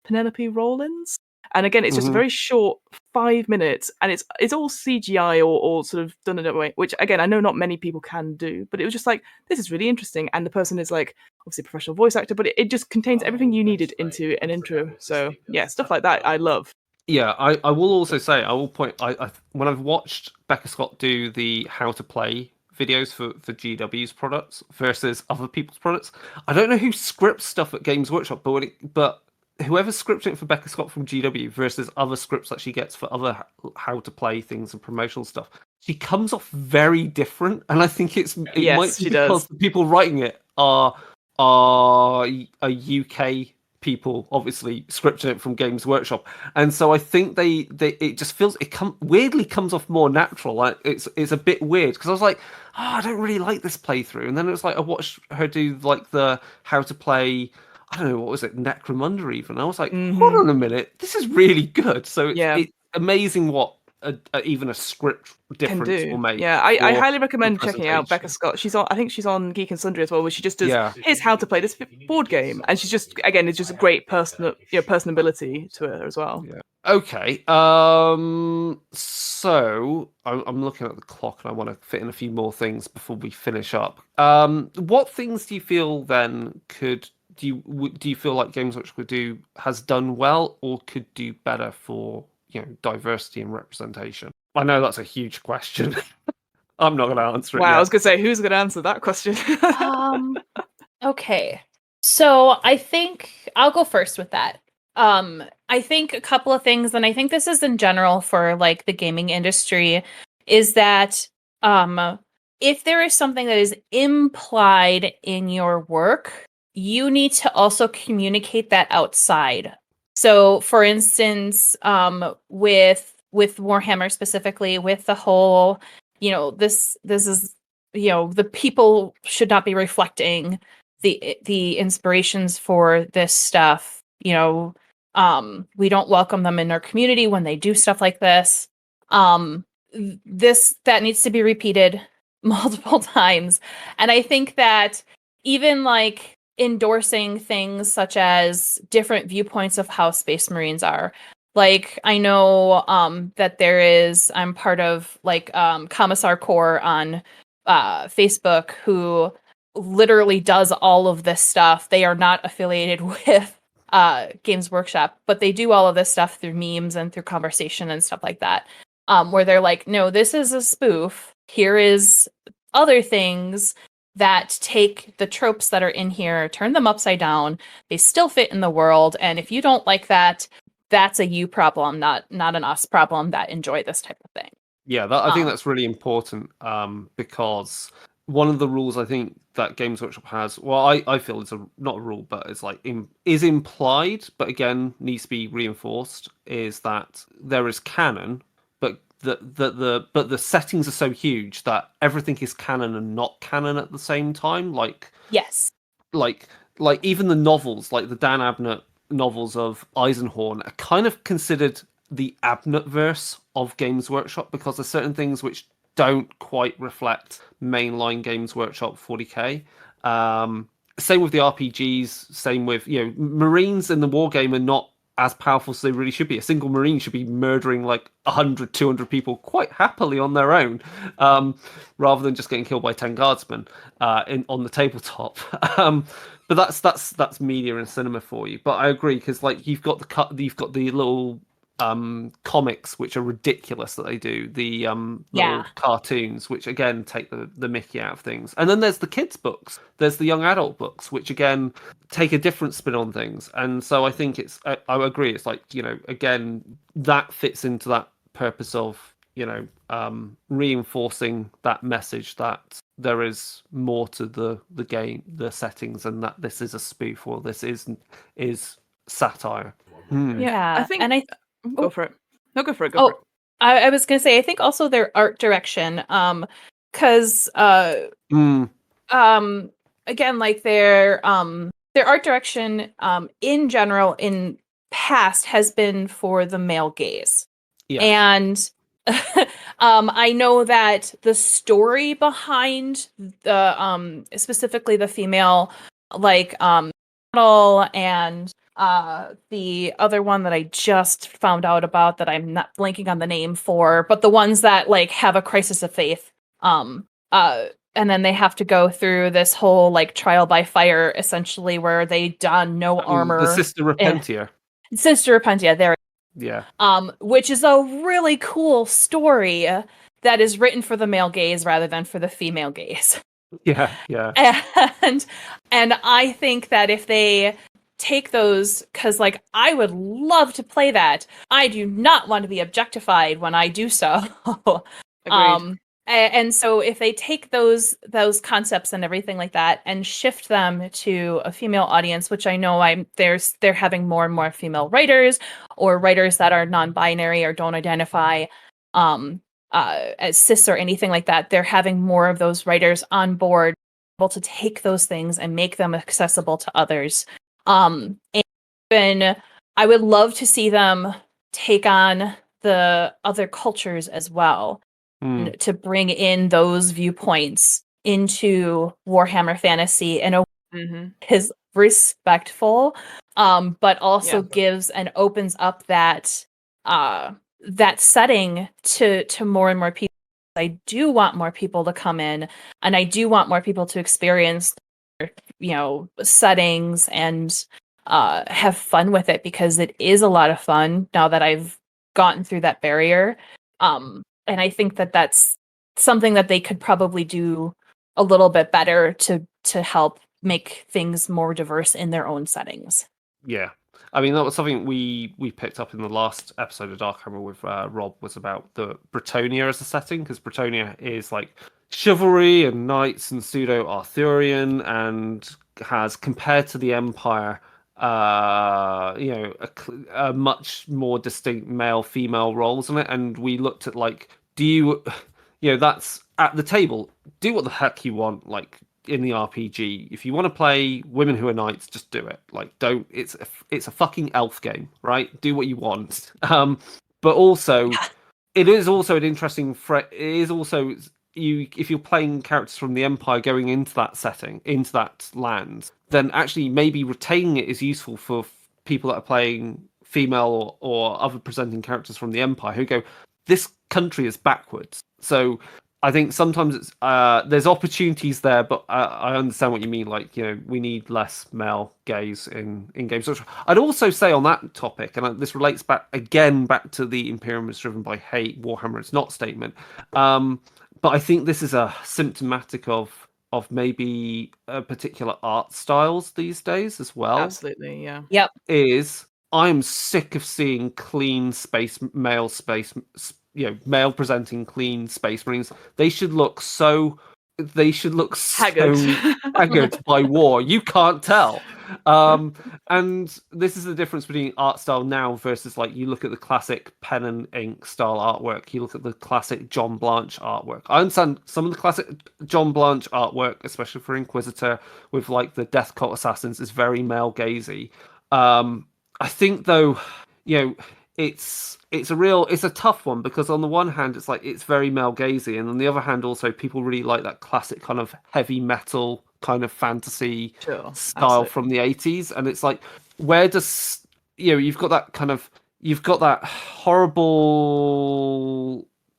Penelope Rollins. And again, it's just a very short 5 minutes, and it's all CGI or sort of done in a way, which again, I know not many people can do, but it was just like, this is really interesting. And the person is like, obviously a professional voice actor, but it just contains everything you needed into an intro. So yeah, stuff like that I love. Yeah, I will also say, I will point, I when I've watched Becca Scott do the how to play videos for GW's products versus other people's products, I don't know who scripts stuff at Games Workshop, but whoever's scripting it for Becca Scott from GW versus other scripts that she gets for other how to play things and promotional stuff, she comes off very different. And I think it might be because the people writing it are a UK people, obviously scripting it from Games Workshop, and so I think they it just feels weirdly comes off more natural. Like it's a bit weird because I was like, oh, I don't really like this playthrough, and then it was like I watched her do like the how to play, I don't know, what was it, Necromunda even. I was like, hold on a minute, this is really good. So it's amazing what even a script difference will make. Yeah, I highly recommend checking out Becca Scott. I think she's on Geek and Sundry as well, where she just does here's how to play this board game, and she's just, again, it's just a great personability to her as well. Yeah. Okay. So I'm looking at the clock and I want to fit in a few more things before we finish up. What things do you feel then do you feel like Games Workshop has done well or could do better for diversity and representation? I know that's a huge question. I'm not going to answer it. Wow, I was going to say, who's going to answer that question? Okay, so I think I'll go first with that. I think a couple of things, and I think this is in general for like the gaming industry, is that if there is something that is implied in your work, you need to also communicate that outside. So, for instance, with Warhammer specifically, with the whole, this is, the people should not be reflecting the inspirations for this stuff. We don't welcome them in our community when they do stuff like this. That needs to be repeated multiple times, and I think that even like endorsing things such as different viewpoints of how Space Marines are. Like, I know that I'm part of like Commissar Corps on Facebook, who literally does all of this stuff. They are not affiliated with Games Workshop, but they do all of this stuff through memes and through conversation and stuff like that, where they're like, no, this is a spoof. Here is other things that take the tropes that are in here, turn them upside down. They still fit in the world, and if you don't like that, that's a you problem, not an us problem that enjoy this type of thing. Yeah, I think that's really important, because one of the rules I think that Games Workshop has, well, I feel it's not a rule, but it's like is implied, but again needs to be reinforced, is that there is canon, but the settings are so huge that everything is canon and not canon at the same time. Yes. Like even the novels, like the Dan Abnett novels of Eisenhorn, are kind of considered the Abnett verse of Games Workshop, because there's certain things which don't quite reflect mainline Games Workshop 40k. Same with the RPGs. Same with, Marines in the war game are not as powerful as they really should be. A single Marine should be murdering like 100, 200 people quite happily on their own, rather than just getting killed by 10 guardsmen on the tabletop. But that's media and cinema for you. But I agree, because like you've got the little comics which are ridiculous that they do, the little cartoons which again take the mickey out of things, and then there's the kids books, there's the young adult books which again take a different spin on things. And so I think I agree, it's like, again, that fits into that purpose of reinforcing that message that there is more to the game, the settings, and that this is a spoof, or this is satire. Yeah, I think, and go for it. No, go for it. Go for it. I was gonna say, I think also their art direction, because again, like their art direction in general in past has been for the male gaze. Yeah. And I know that the story behind the specifically the female, like model, and the other one that I just found out about that I'm not blanking on the name for, but the ones that like have a crisis of faith, and then they have to go through this whole like trial by fire, essentially, where they don no armor. The Sister Repentia. Sister Repentia, there. Yeah. Which is a really cool story that is written for the male gaze rather than for the female gaze. Yeah, yeah. And I think that if they take those, because like I would love to play that. I do not want to be objectified when I do so. Agreed. And so if they take those concepts and everything like that and shift them to a female audience, which I know they're having more and more female writers, or writers that are non-binary or don't identify as cis or anything like that. They're having more of those writers on board, able to take those things and make them accessible to others. And even I would love to see them take on the other cultures as well, to bring in those viewpoints into Warhammer Fantasy in a way is respectful, but also gives and opens up that setting to more and more people. I do want more people to come in, and I do want more people to experience, settings and have fun with it, because it is a lot of fun now that I've gotten through that barrier. And I think that that's something that they could probably do a little bit better to help make things more diverse in their own settings. Yeah. I mean, that was something we picked up in the last episode of Darkhammer with Rob, was about the Bretonia as a setting, because Bretonia is like chivalry and knights and pseudo-Arthurian, and has, compared to the Empire, a much more distinct male-female roles in it. And we looked at like, that's at the table, do what the heck you want, like in the RPG. If you want to play women who are knights, just do it. Like, don't. It's a fucking elf game, right? Do what you want. But also, it is also an interesting. It is also if you're playing characters from the Empire going into that setting, into that land, then actually maybe retaining it is useful for people that are playing female or other presenting characters from the Empire who go, this country is backwards. So I think sometimes it's there's opportunities there, but I understand what you mean. Like, we need less male gaze in games. I'd also say on that topic, and this relates back to the Imperium is driven by hate, Warhammer is not statement. But I think this is a symptomatic of of maybe particular art styles these days as well. Absolutely, yeah. Yep. Is I'm sick of seeing clean male presenting clean space marines. They should look so Haggard. haggard by war. You can't tell. And this is the difference between art style now versus like you look at the classic pen and ink style artwork. You look at the classic John Blanche artwork. I understand some of the classic John Blanche artwork, especially for Inquisitor, with like the Death Cult assassins, is very male gazy. I think though, it's a tough one because on the one hand it's like it's very male gazy, and on the other hand also people really like that classic kind of heavy metal kind of fantasy Sure, style absolutely. from the 80s, and it's like where does you've got that horrible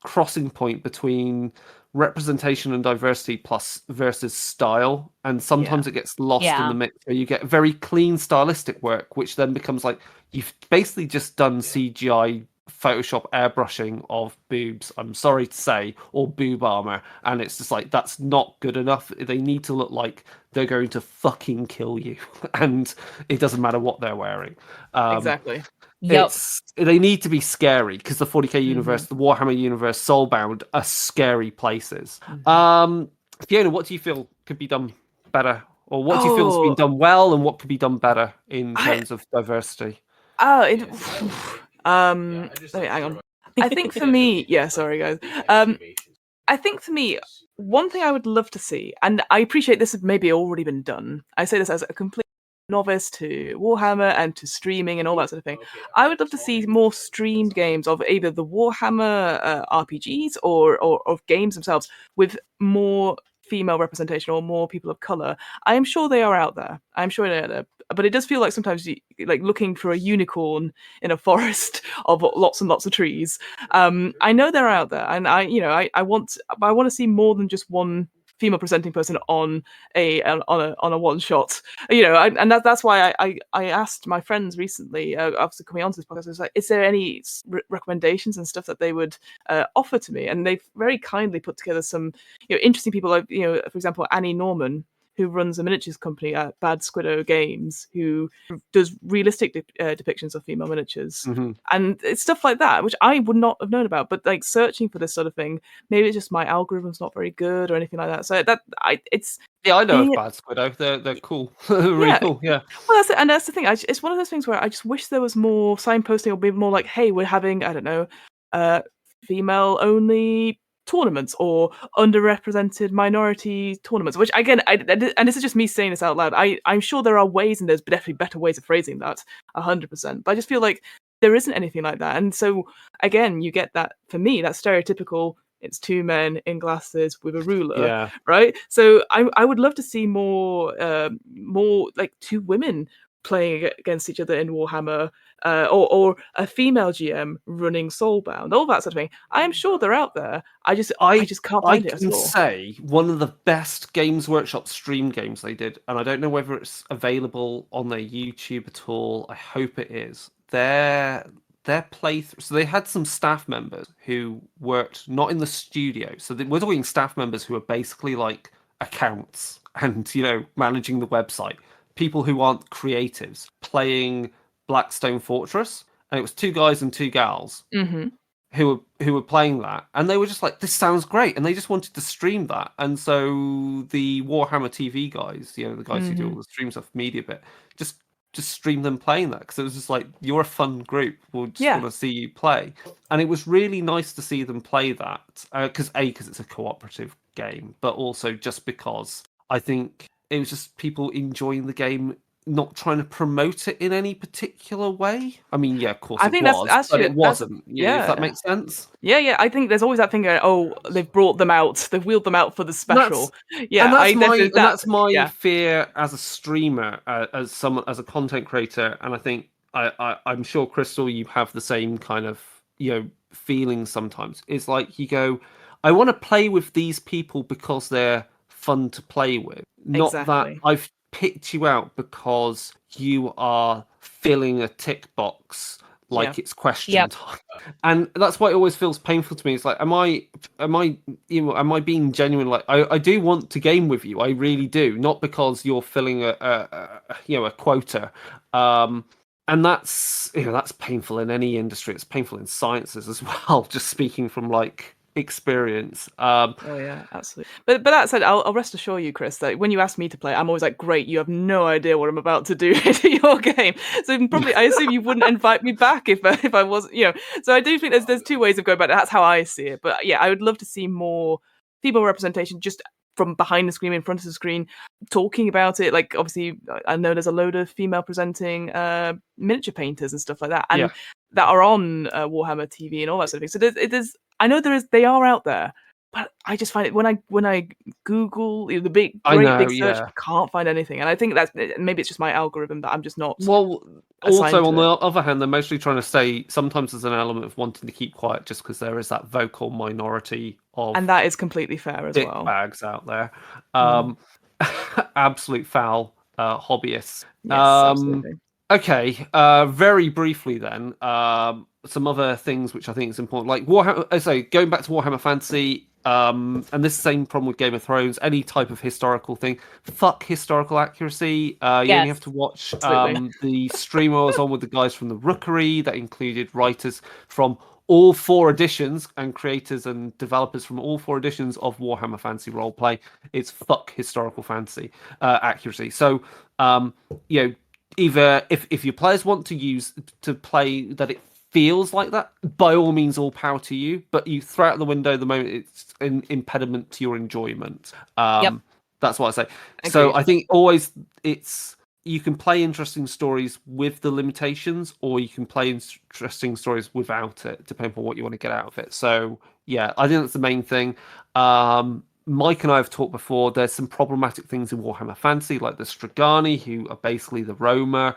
crossing point between representation and diversity plus versus style, and sometimes it gets lost in the mix where you get very clean stylistic work which then becomes like you've basically just done CGI Photoshop airbrushing of boobs, I'm sorry to say, or boob armor, and it's just like that's not good enough. They need to look like they're going to fucking kill you and it doesn't matter what they're wearing. Exactly. Yep. They need to be scary because the 40k universe, the Warhammer universe, Soulbound are scary places. Fiona, what do you feel could be done better, or what do you feel has been done well, and what could be done better in terms of diversity? Let me hang on. I think for me, sorry guys. I think for me, one thing I would love to see, and I appreciate this has maybe already been done. I say this as a complete novice to Warhammer and to streaming and all that sort of thing. I would love to see more streamed games of either the Warhammer RPGs or of games themselves with more female representation or more people of color. I am sure they are out there. I'm sure they're there. But it does feel like sometimes you like looking for a unicorn in a forest of lots and lots of trees. I know they're out there, and I want to see more than just one female presenting person on a one shot, and that's why I asked my friends recently after coming onto this podcast. I was like, is there any recommendations and stuff that they would offer to me? And they've very kindly put together some interesting people, like for example Annie Norman, who runs a miniatures company at Bad Squiddo Games, who does realistic depictions of female miniatures. And it's stuff like that, which I would not have known about. But like searching for this sort of thing, maybe it's just my algorithm's not very good or anything like that. So I know of Bad Squiddo. They're cool. Really cool. Yeah. Well, that's it. And that's the thing. It's one of those things where I just wish there was more signposting, or maybe more like, hey, we're having, I don't know, female only tournaments or underrepresented minority tournaments, which again, and this is just me saying this out loud, I'm sure there are ways, and there's definitely better ways of phrasing that 100%, but I just feel like there isn't anything like that. And so again, you get that, for me, that stereotypical, it's two men in glasses with a ruler, right? So I would love to see more like two women playing against each other in Warhammer, or a female GM running Soulbound, all that sort of thing. I am sure they're out there. I just can't find it at all. I can say one of the best Games Workshop stream games they did, and I don't know whether it's available on their YouTube at all. I hope it is. Their playthrough. So they had some staff members who worked not in the studio. So we're talking staff members who are basically like accounts and managing the website. People who aren't creatives playing Blackstone Fortress, and it was two guys and two gals who were playing that, and they were just like, this sounds great, and they just wanted to stream that. And so the Warhammer TV guys, the guys who do all the stream stuff, media bit, just stream them playing that, because it was just like, you're a fun group, we'll just want to see you play. And it was really nice to see them play that, because it's a cooperative game, but also just because I think it was just people enjoying the game, not trying to promote it in any particular way. I mean, yeah, of course it was, but it wasn't. If that makes sense. Yeah. I think there's always that thing going, oh, they've brought them out, they've wheeled them out for the special. That's my fear as a streamer, as a content creator, and I think I'm sure, Crystal, you have the same kind of feeling sometimes. It's like you go, I want to play with these people because they're fun to play with, not that I've picked you out because you are filling a tick box like Yeah. it's question Yep. time. And that's why it always feels painful to me. It's like, am I being genuine? Like, I do want to game with you, I really do, not because you're filling a quota. And that's painful in any industry. It's painful in sciences as well. Just speaking from like experience. Oh yeah, absolutely. But that said, I'll rest assure you, Chris, that when you ask me to play, I'm always like, great, you have no idea what I'm about to do to your game. So probably, I assume you wouldn't invite me back if I wasn't, So I do think there's two ways of going about it. That's how I see it. But yeah, I would love to see more female representation just from behind the screen, in front of the screen, talking about it. Like, obviously, I know there's a load of female presenting miniature painters and stuff like that, and that are on Warhammer TV and all that sort of thing. So I know they are out there, but I just find it when I Google the big search, can't find anything. And I think that's maybe it's just my algorithm that I'm just not. Well, also on the other hand, they're mostly trying to say sometimes there's an element of wanting to keep quiet just because there is that vocal minority of, and that is completely fair as well. Bags out there, absolute foul hobbyists. Yes, absolutely. Okay, very briefly then, some other things which I think is important, like Warhammer. So going back to Warhammer Fantasy, and this same problem with Game of Thrones, any type of historical thing, fuck historical accuracy. You only have to watch the stream I was on with the guys from the Rookery that included writers from all 4 editions and creators and developers from all 4 editions of Warhammer Fantasy Roleplay. It's fuck historical fantasy accuracy. So, either if your players want to play that it feels like that, by all means, all power to you. But you throw out the window the moment it's an impediment to your enjoyment. That's what I say. Agreed. So I think always you can play interesting stories with the limitations, or you can play interesting stories without it, depending on what you want to get out of it. So yeah, I think that's the main thing. Mike and I have talked before, there's some problematic things in Warhammer Fantasy, like the Strigani, who are basically the Roma.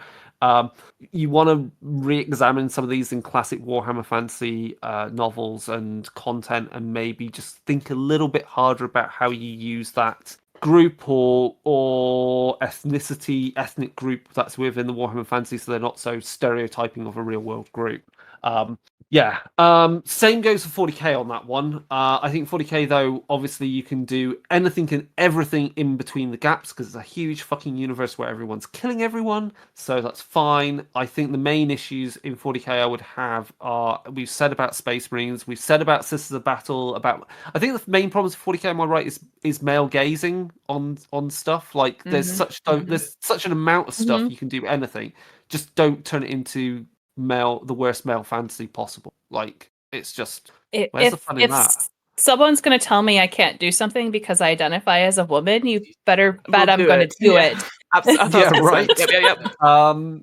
You want to re-examine some of these in classic Warhammer Fantasy novels and content, and maybe just think a little bit harder about how you use that group or ethnic group that's within the Warhammer Fantasy, so they're not so stereotyping of a real world group. Same goes for 40k on that one. I think 40k, though, obviously you can do anything and everything in between the gaps because it's a huge fucking universe where everyone's killing everyone, so that's fine. I think the main issues in 40k I would have are, we've said about Space Marines, we've said about Sisters of Battle, I think the main problems for 40k, am I right, is male gazing on stuff. Like there's such an amount of stuff you can do anything. Just don't turn it into the worst male fantasy possible. Like it's just where's the fun in that? Someone's going to tell me I can't do something because I identify as a woman, you better bet I'm going to do it. Absolutely. Yeah, right. Yep.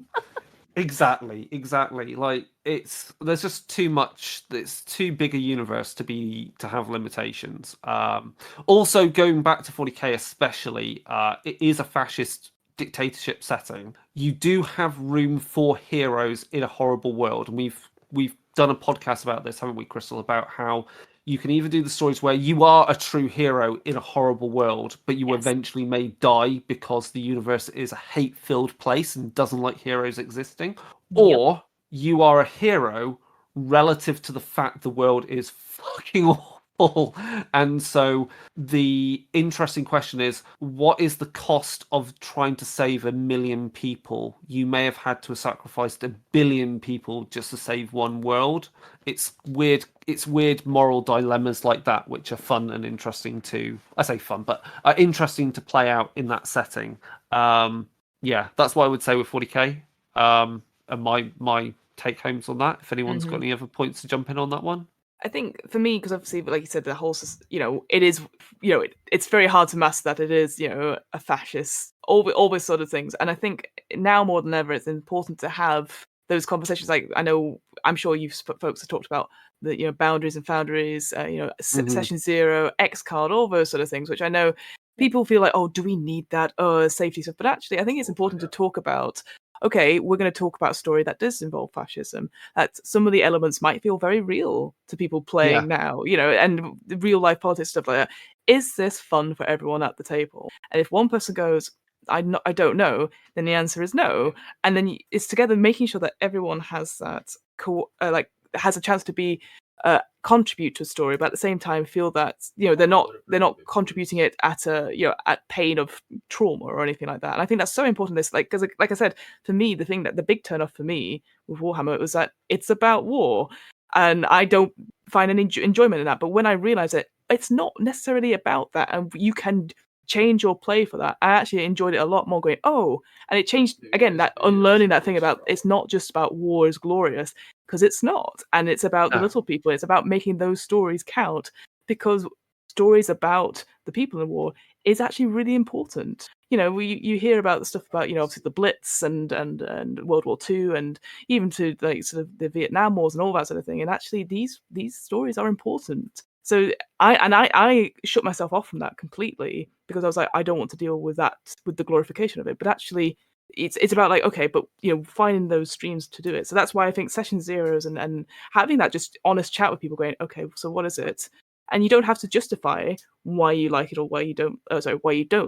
Exactly. Like there's just too much. It's too big a universe to have limitations. Also, going back to 40k, especially, it is a fascist dictatorship setting. You do have room for heroes in a horrible world, and we've done a podcast about this, haven't we, Crystal? About how you can either do the stories where you are a true hero in a horrible world, but you eventually may die because the universe is a hate-filled place and doesn't like heroes existing, or you are a hero relative to the fact the world is fucking awful. And so the interesting question is, what is the cost of trying to save 1 million people? You may have had to have sacrificed 1 billion people just to save one world. It's weird moral dilemmas like that, which are fun and interesting I say fun, but are interesting to play out in that setting. That's what I would say with 40k. And my take homes on that. If anyone's got any other points to jump in on that one. I think for me, because obviously, like you said, the whole, it is, it's very hard to master that it is, a fascist, all those sort of things. And I think now more than ever, it's important to have those conversations. Like I'm sure you folks have talked about the, boundaries and foundries, session 0, X card, all those sort of things, which I know people feel like, oh, do we need that? Oh, safety stuff. But actually, I think it's important to talk about, okay, we're going to talk about a story that does involve fascism, that some of the elements might feel very real to people playing now, and the real life politics, stuff like that. Is this fun for everyone at the table? And if one person goes, I don't know, then the answer is no. And then it's together making sure that everyone has that like has a chance to be contribute to a story, but at the same time feel that they're not contributing it at at pain of trauma or anything like that. And I think that's so important. This because like I said, for me, the big turn off for me with Warhammer was that it's about war, and I don't find any enjoyment in that. But when I realized that it's not necessarily about that, and you can change your play for that, I actually enjoyed it a lot more. Going, oh, and it changed again, that unlearning that thing about it's not just about war is glorious, because it's not, and it's about the little people. It's about making those stories count, because stories about the people in war is actually really important. You hear about the stuff about obviously the Blitz and World War II, and even to like sort of the Vietnam Wars and all that sort of thing. And actually, these stories are important. So I shut myself off from that completely, because I was like, I don't want to deal with that, with the glorification of it. But actually, it's about like, okay, but finding those streams to do it. So that's why I think session zeros and having that just honest chat with people, going, okay, so what is it? And you don't have to justify why you like it or why you don't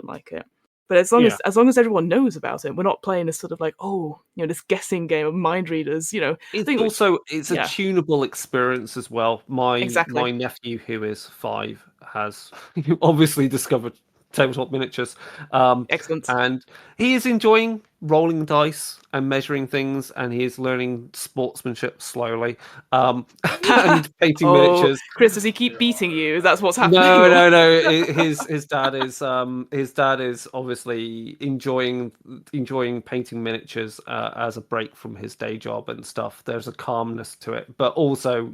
like it. But as long as everyone knows about it, we're not playing this sort of like, this guessing game of mind readers. It's a tunable experience as well. My Exactly. nephew, who is 5, has obviously discovered tabletop miniatures. Excellent. And he is enjoying rolling dice and measuring things, and he is learning sportsmanship slowly. And painting miniatures. Chris, does he keep beating you? That's what's happening. No. His dad is obviously enjoying painting miniatures as a break from his day job and stuff. There's a calmness to it, but also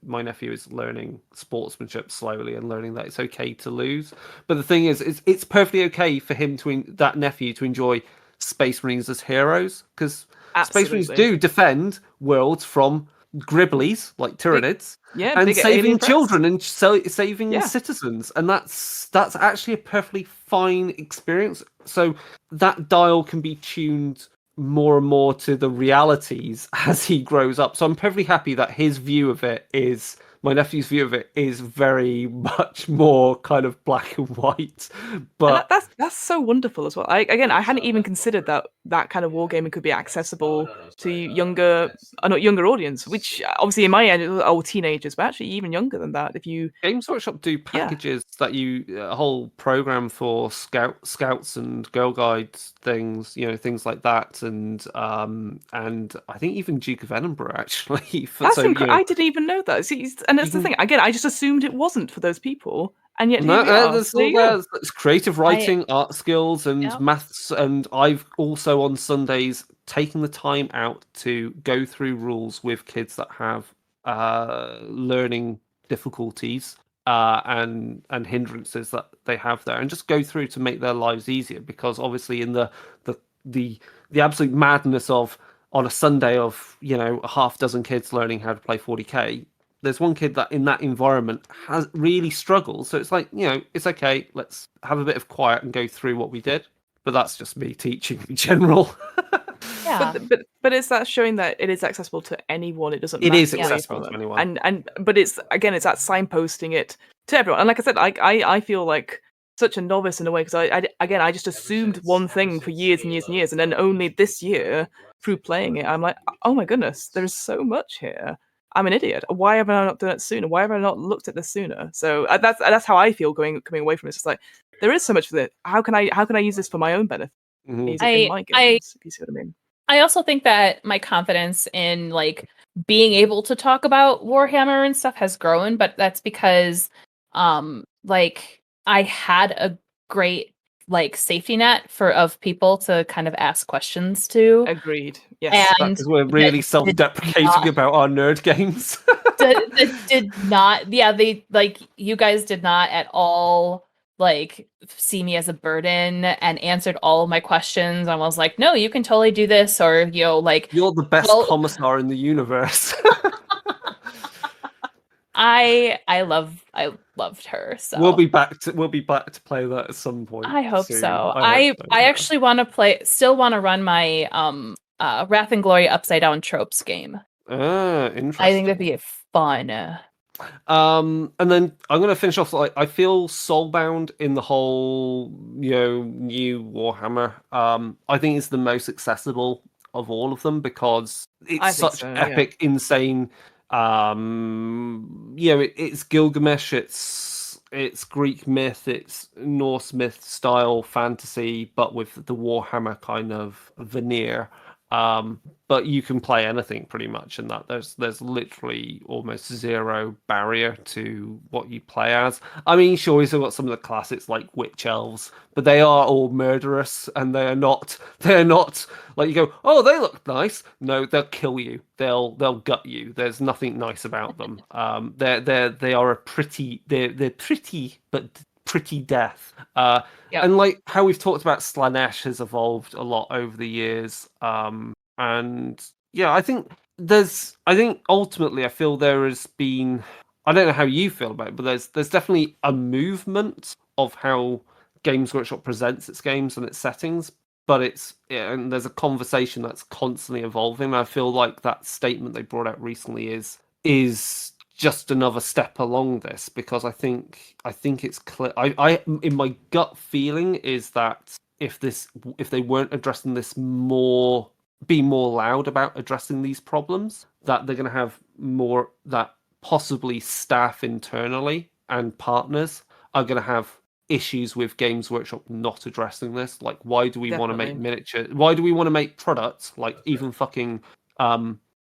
my nephew is learning sportsmanship slowly and learning that it's okay to lose. But the thing is, it's perfectly okay for him that nephew to enjoy Space Marines as heroes, because Space Marines do defend worlds from Gribblies like Tyranids, and saving children and saving citizens, and that's actually a perfectly fine experience. So that dial can be tuned more and more to the realities as he grows up. So I'm perfectly happy that my nephew's view of it is very much more kind of black and white. But that's so wonderful as well. I hadn't even considered that kind of wargaming could be accessible to younger audience, which obviously in my end are teenagers, but actually even younger than that. If you Games Workshop do packages that a whole program for scouts and Girl Guides things, things like that, and I think even Duke of Edinburgh actually. I didn't even know that. See, and that's the thing. Again, I just assumed it wasn't for those people, and yet there's creative writing, art skills, and maths. And I've also on Sundays taken the time out to go through rules with kids that have learning difficulties and hindrances that they have there, and just go through to make their lives easier. Because obviously, in the absolute madness of on a Sunday of a half dozen kids learning how to play 40k, there's one kid that in that environment has really struggled. So it's like, it's okay, let's have a bit of quiet and go through what we did. But that's just me teaching in general. Yeah. But it's that showing that it is accessible to anyone. It doesn't. It is accessible to anyone. But it's that signposting it to everyone. And like I said, I feel like such a novice in a way, because I just assumed one thing for years and years and years, and then only this year through playing it, I'm like, oh my goodness, there's so much here. I'm an idiot. Why have I not done it sooner? Why have I not looked at this sooner? So that's how I feel coming away from it. It's just like, there is so much for it. How can I use this for my own benefit? In my games, if you see what I mean. I also think that my confidence in like being able to talk about Warhammer and stuff has grown, but that's because like I had a great like safety net of people to kind of ask questions to. Agreed. Yes. And because we're really self-deprecating about our nerd games. did not, they like, you guys did not at all like see me as a burden and answered all of my questions. I was like, no, you can totally do this, or like, you're the best commissar in the universe. I loved her. So we'll be back to play that at some point. I hope soon. so. I actually want to still want to run my Wrath and Glory Upside Down Tropes game. Interesting. I think that'd be fun. And then I'm going to finish off. Like, I feel soulbound in the whole, new Warhammer. I think it's the most accessible of all of them because I it's think such so, yeah. epic, insane. It's Gilgamesh, it's Greek myth, it's Norse myth style fantasy, but with the Warhammer kind of veneer. But you can play anything pretty much in that. There's literally almost zero barrier to what you play as. I mean, sure, you've got some of the classics like witch elves, but they are all murderous, and they're not like you go, oh, they look nice. No, they'll kill you. They'll gut you. There's nothing nice about them. They are they're pretty, but pretty death. Yep. And like how we've talked about, Slanesh has evolved a lot over the years. And yeah, I think ultimately I feel there has been, I don't know how you feel about it, but there's definitely a movement of how Games Workshop presents its games and its settings, but and there's a conversation that's constantly evolving. I feel like that statement they brought out recently is just another step along this, because I think it's clear. I in my gut feeling is that if they weren't addressing this more, being more loud about addressing these problems, that they're going to have more, that possibly staff internally and partners are going to have issues with Games Workshop not addressing this. Like, why do we want to make miniature? Why do we want to make products like even fucking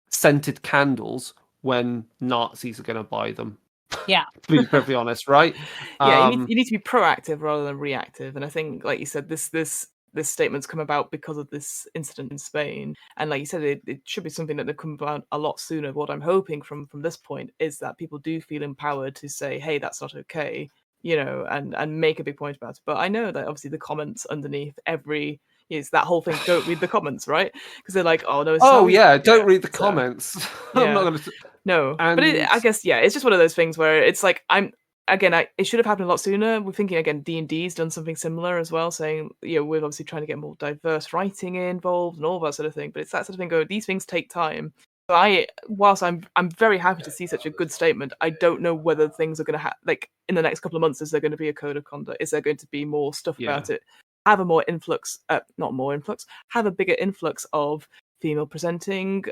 scented candles when Nazis are going to buy them? Yeah. To be perfectly honest, right? Yeah, you need to be proactive rather than reactive. And I think, like you said, this statement's come about because of this incident in Spain. And like you said, it should be something that would come about a lot sooner. What I'm hoping from this point is that people do feel empowered to say, hey, that's not okay, and make a big point about it. But I know that obviously the comments underneath is that whole thing, don't read the comments, right? Because they're like, oh no, don't read the comments. I'm not going to. No, and... but I guess it's just one of those things where it's like it should have happened a lot sooner. We're thinking again, D&D's done something similar as well, saying we're obviously trying to get more diverse writing involved and all that sort of thing. But it's that sort of thing. These things take time. So whilst I'm very happy to see such a good statement, I don't know whether things are going to like in the next couple of months. Is there going to be a code of conduct? Is there going to be more stuff about it? Have a more influx, not more influx. Have a bigger influx of female presenting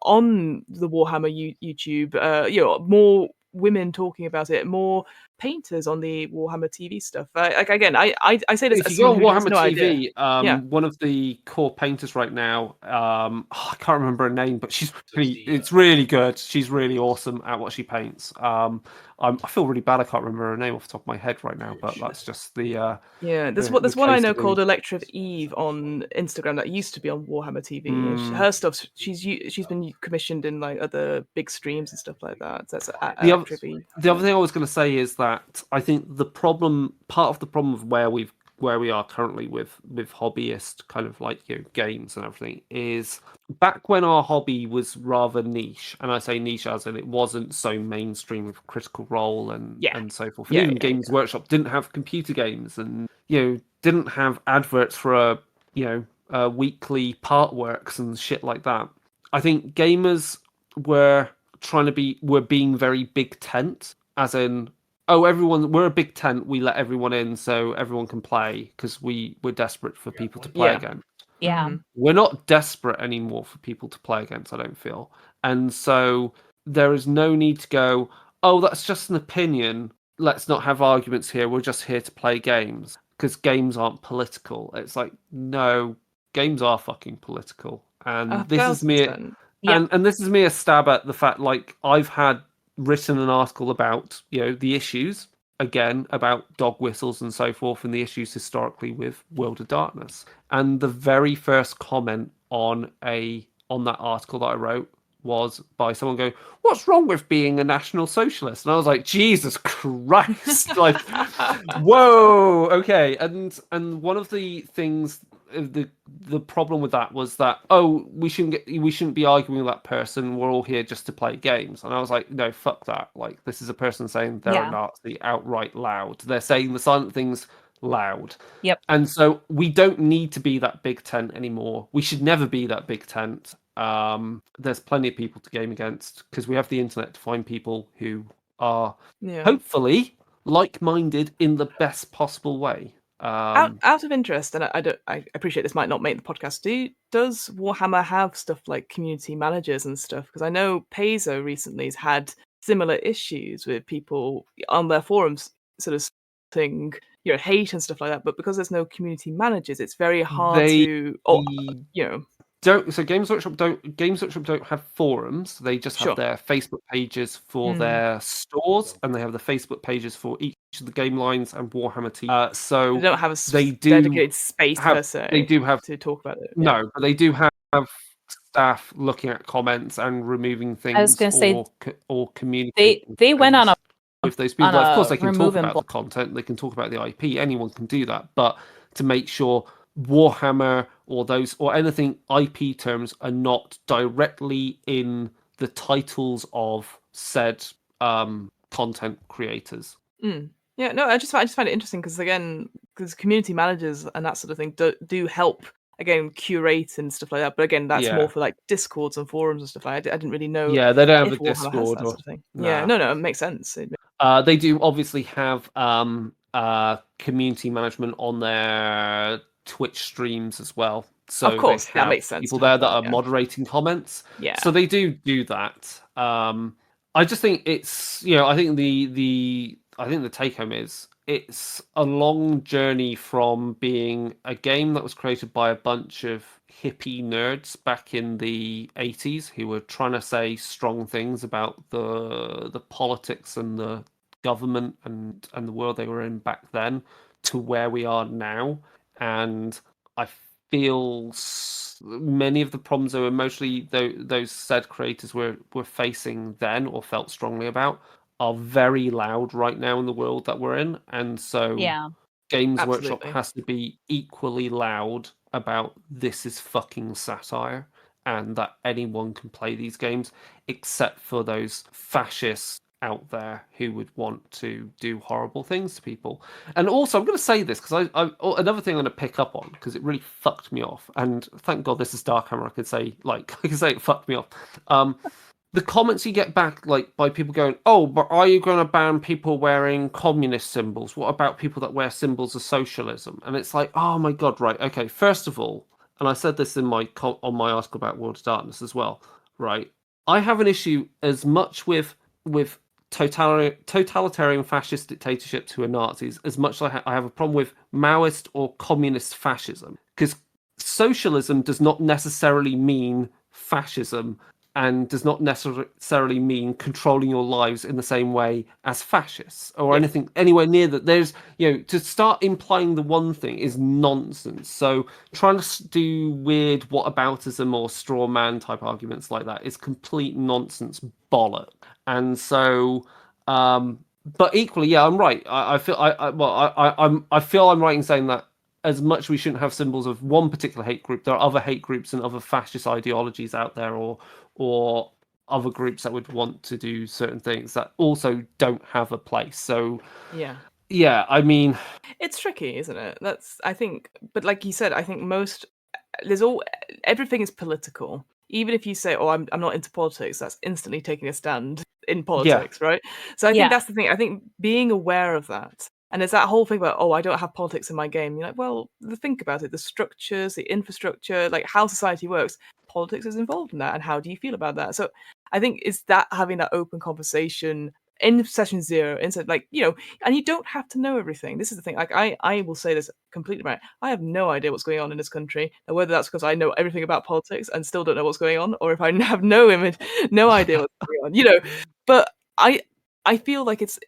on the Warhammer YouTube. More women talking about it, more painters on the Warhammer TV stuff. Again, I say this if as you go on someone who has Warhammer no TV, idea. One of the core painters right now, I can't remember her name, but it's really good. She's really awesome at what she paints. I feel really bad I can't remember her name off the top of my head right now, but that's just the there's one I know called Electric Eve on Instagram that used to be on Warhammer TV. And her stuff, she's been commissioned in like other big streams and stuff like that. That's Electric Eve. The other thing I was going to say is that I think part of the problem of where we are currently with hobbyist kind of like games and everything is, back when our hobby was rather niche, and I say niche as in it wasn't so mainstream with Critical Role and so forth. And even Games Workshop didn't have computer games, and didn't have adverts for weekly part works and shit like that. I think gamers were being very big tent, as in, we're a big tent, we let everyone in so everyone can play because we're desperate for people to play against. Yeah. We're not desperate anymore for people to play against, I don't feel. And so there is no need to go, oh, that's just an opinion, let's not have arguments here, we're just here to play games, because games aren't political. It's like, no, games are fucking political. And this is me. And this is me a stab at the fact, like, I've had written an article about the issues again about dog whistles and so forth, and the issues historically with World of Darkness. And the very first comment on that article that I wrote was by someone going, "What's wrong with being a National Socialist?" And I was like, Jesus Christ, like, whoa, okay. And one of the things, the problem with that was that, we shouldn't be arguing with that person, we're all here just to play games. And I was like, no, fuck that. Like, this is a person saying they're a Nazi outright loud. They're saying the silent things loud. Yep. And so we don't need to be that big tent anymore. We should never be that big tent. There's plenty of people to game against, because we have the internet to find people who are hopefully like-minded in the best possible way. Out of interest, and I appreciate this might not make the podcast. Does Warhammer have stuff like community managers and stuff? Because I know Paizo recently has had similar issues with people on their forums sort of saying hate and stuff like that. But because there's no community managers, it's very hard to Games Workshop don't have forums. They just have their Facebook pages for their stores, and they have the Facebook pages for each of the game lines and Warhammer team. So they don't have a dedicated space per se. They do have to talk about it. No, but they do have staff looking at comments and removing things. I was going to say, or communicating. They went on with those people. Of course, they can talk about the content. They can talk about the IP. Anyone can do that, but to make sure Warhammer or anything IP terms are not directly in the titles of said content creators. Yeah, no, I just find it interesting because community managers and that sort of thing do help again curate and stuff like that. But again, that's more for like Discords and forums and stuff like that. I didn't really know. Yeah, they don't have a Warhammer Discord sort of thing. Nah. Yeah, no, it makes sense. They do obviously have community management on their Twitch streams as well. So of course, that makes sense. People there that are moderating comments. Yeah. So they do that. I just think it's I think the take home is it's a long journey from being a game that was created by a bunch of hippie nerds back in the 80s who were trying to say strong things about the politics and the government and the world they were in back then to where we are now. And I feel many of the problems that were mostly those said creators were facing then or felt strongly about are very loud right now in the world that we're in. And so Games Workshop has to be equally loud about this is fucking satire and that anyone can play these games except for those fascists out there who would want to do horrible things to people. And also, I'm going to say this because another thing I'm going to pick up on because it really fucked me off. And thank God this is Darkhammer. I could say it fucked me off. The comments you get back, like by people going, "Oh, but are you going to ban people wearing communist symbols? What about people that wear symbols of socialism?" And it's like, oh my God, right? Okay, first of all, and I said this in on my article about World of Darkness as well, right? I have an issue as much with totalitarian fascist dictatorships who are Nazis as much as I have a problem with Maoist or communist fascism, because socialism does not necessarily mean fascism and does not necessarily mean controlling your lives in the same way as fascists or anything anywhere near that. There's, to start implying the one thing is nonsense. So trying to do weird whataboutism or straw man type arguments like that is complete nonsense bollock. And so, but equally, I'm right. I feel I feel I'm right in saying that as much we shouldn't have symbols of one particular hate group, there are other hate groups and other fascist ideologies out there, or other groups that would want to do certain things that also don't have a place. So I mean, it's tricky, isn't it? I think, but like you said, I think everything is political. Even if you say, "Oh, I'm not into politics," that's instantly taking a stand in politics, right? So I think that's the thing. I think being aware of that. And there's that whole thing about, "Oh, I don't have politics in my game." You're like, well, think about it. The structures, the infrastructure, like how society works, politics is involved in that. And how do you feel about that? So I think it's that having that open conversation in session 0, instead, and you don't have to know everything. This is the thing. Like I will say this completely right. I have no idea what's going on in this country, and whether that's because I know everything about politics and still don't know what's going on, or if I have no idea what's going on. But I feel like it's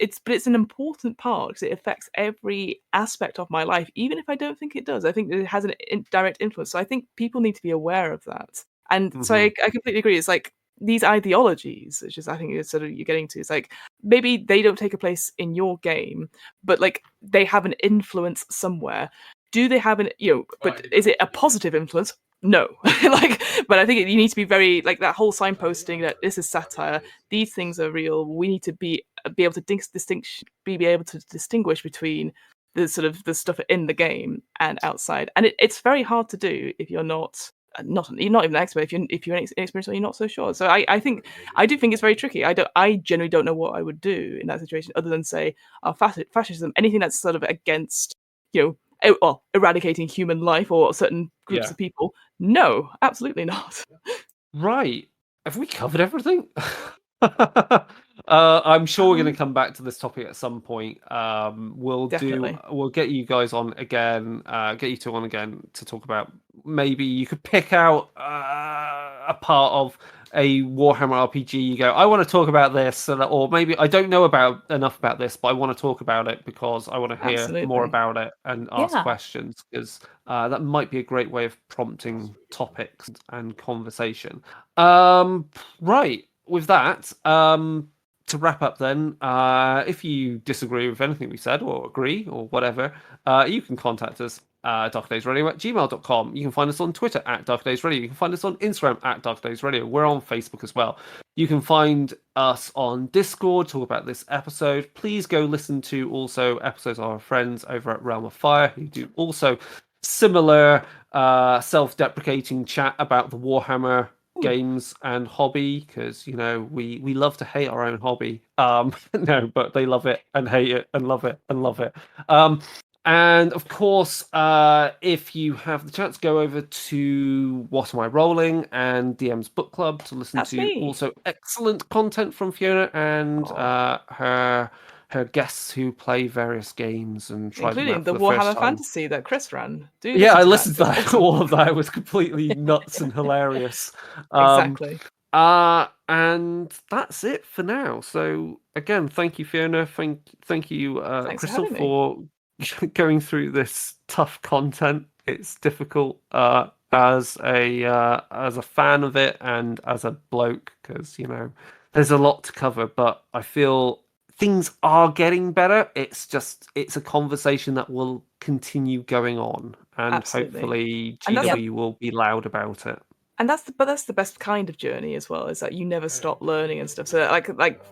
an important part because it affects every aspect of my life, even if I don't think it does. I think it has an direct influence. So I think people need to be aware of that. And so I completely agree. It's like these ideologies, which is I think it's sort of you're getting to. It's like maybe they don't take a place in your game, but like they have an influence somewhere. Do they have but is it a positive influence? No. But I think you need to be very that whole signposting that this is satire. These things are real. We need to be able to distinguish between the sort of the stuff in the game and outside. And it's very hard to do if you're not even an expert. If you're inexperienced or you're not so sure. So I do think it's very tricky. I generally don't know what I would do in that situation other than say, fascism, anything that's sort of against eradicating human life or certain groups Yeah. of people. No, absolutely not. Right. Have we covered everything? I'm sure we're going to come back to this topic at some point. Definitely. We'll get you guys on again, get you two on again to talk about, maybe you could pick out a part of a Warhammer RPG. You go, I want to talk about this, or maybe I don't know enough about this, but I want to talk about it because I want to hear more Absolutely. about it and ask Yeah. questions, because that might be a great way of prompting topics and conversation. Right. With that, to wrap up then, if you disagree with anything we said or agree or whatever, you can contact us darkdaysradio@gmail.com. You can find us on Twitter @darkdaysradio. You can find us on Instagram @darkdaysradio. We're on Facebook as well. You can find us on Discord, talk about this episode. Please go listen to also episodes of our friends over at Realm of Fire, who do also similar self-deprecating chat about the Warhammer games and hobby, because we love to hate our own hobby. No, but they love it and hate it and love it and love it. And of course, if you have the chance, go over to What Am I Rolling and DM's Book Club to listen That's to me. also excellent content from Fiona and her guests who play various games and try them Including out for the the first Warhammer time. Fantasy that Chris ran. Do Yeah, I listen listened to that. It's awesome. All of that. It was completely nuts and hilarious. Exactly. And that's it for now. So again, thank you, Fiona. Thank you, Thanks for Crystal, having me. for going through this tough content. It's difficult as a fan of it and as a bloke, because there's a lot to cover. But I feel things are getting better. It's a conversation that will continue going on, and Absolutely. hopefully And that's GW will be loud about it. And that's the best kind of journey as well, is that you never stop learning and stuff. So like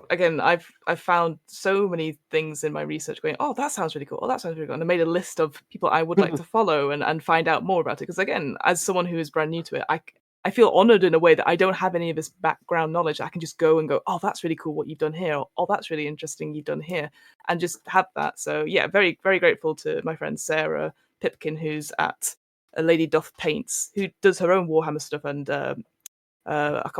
again, I've found so many things in my research going, oh, that sounds really cool. Oh, that sounds really cool. And I made a list of people I would like to follow and find out more about it. Because again, as someone who is brand new to it, I feel honored in a way that I don't have any of this background knowledge. I can just go and go, oh, that's really cool what you've done here. Or, oh, that's really interesting you've done here. And just have that. So yeah, very, very grateful to my friend Sarah Pipkin, who's at A Lady Doth Paints, who does her own Warhammer stuff, and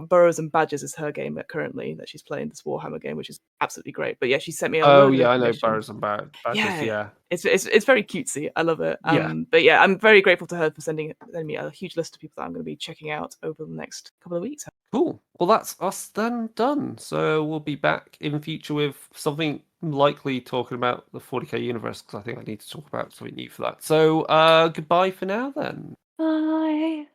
Burrows and Badgers is her game currently that she's playing, this Warhammer game, which is absolutely great. But yeah, she sent me a Oh load of yeah, I know information. Burrows and Badgers. Yeah. It's very cutesy. I love it. Yeah. But yeah, I'm very grateful to her for sending me a huge list of people that I'm going to be checking out over the next couple of weeks. Cool. Well, that's us then done. So we'll be back in future with something likely talking about the 40k universe, because I think I need to talk about something new for that. So goodbye for now then. Bye.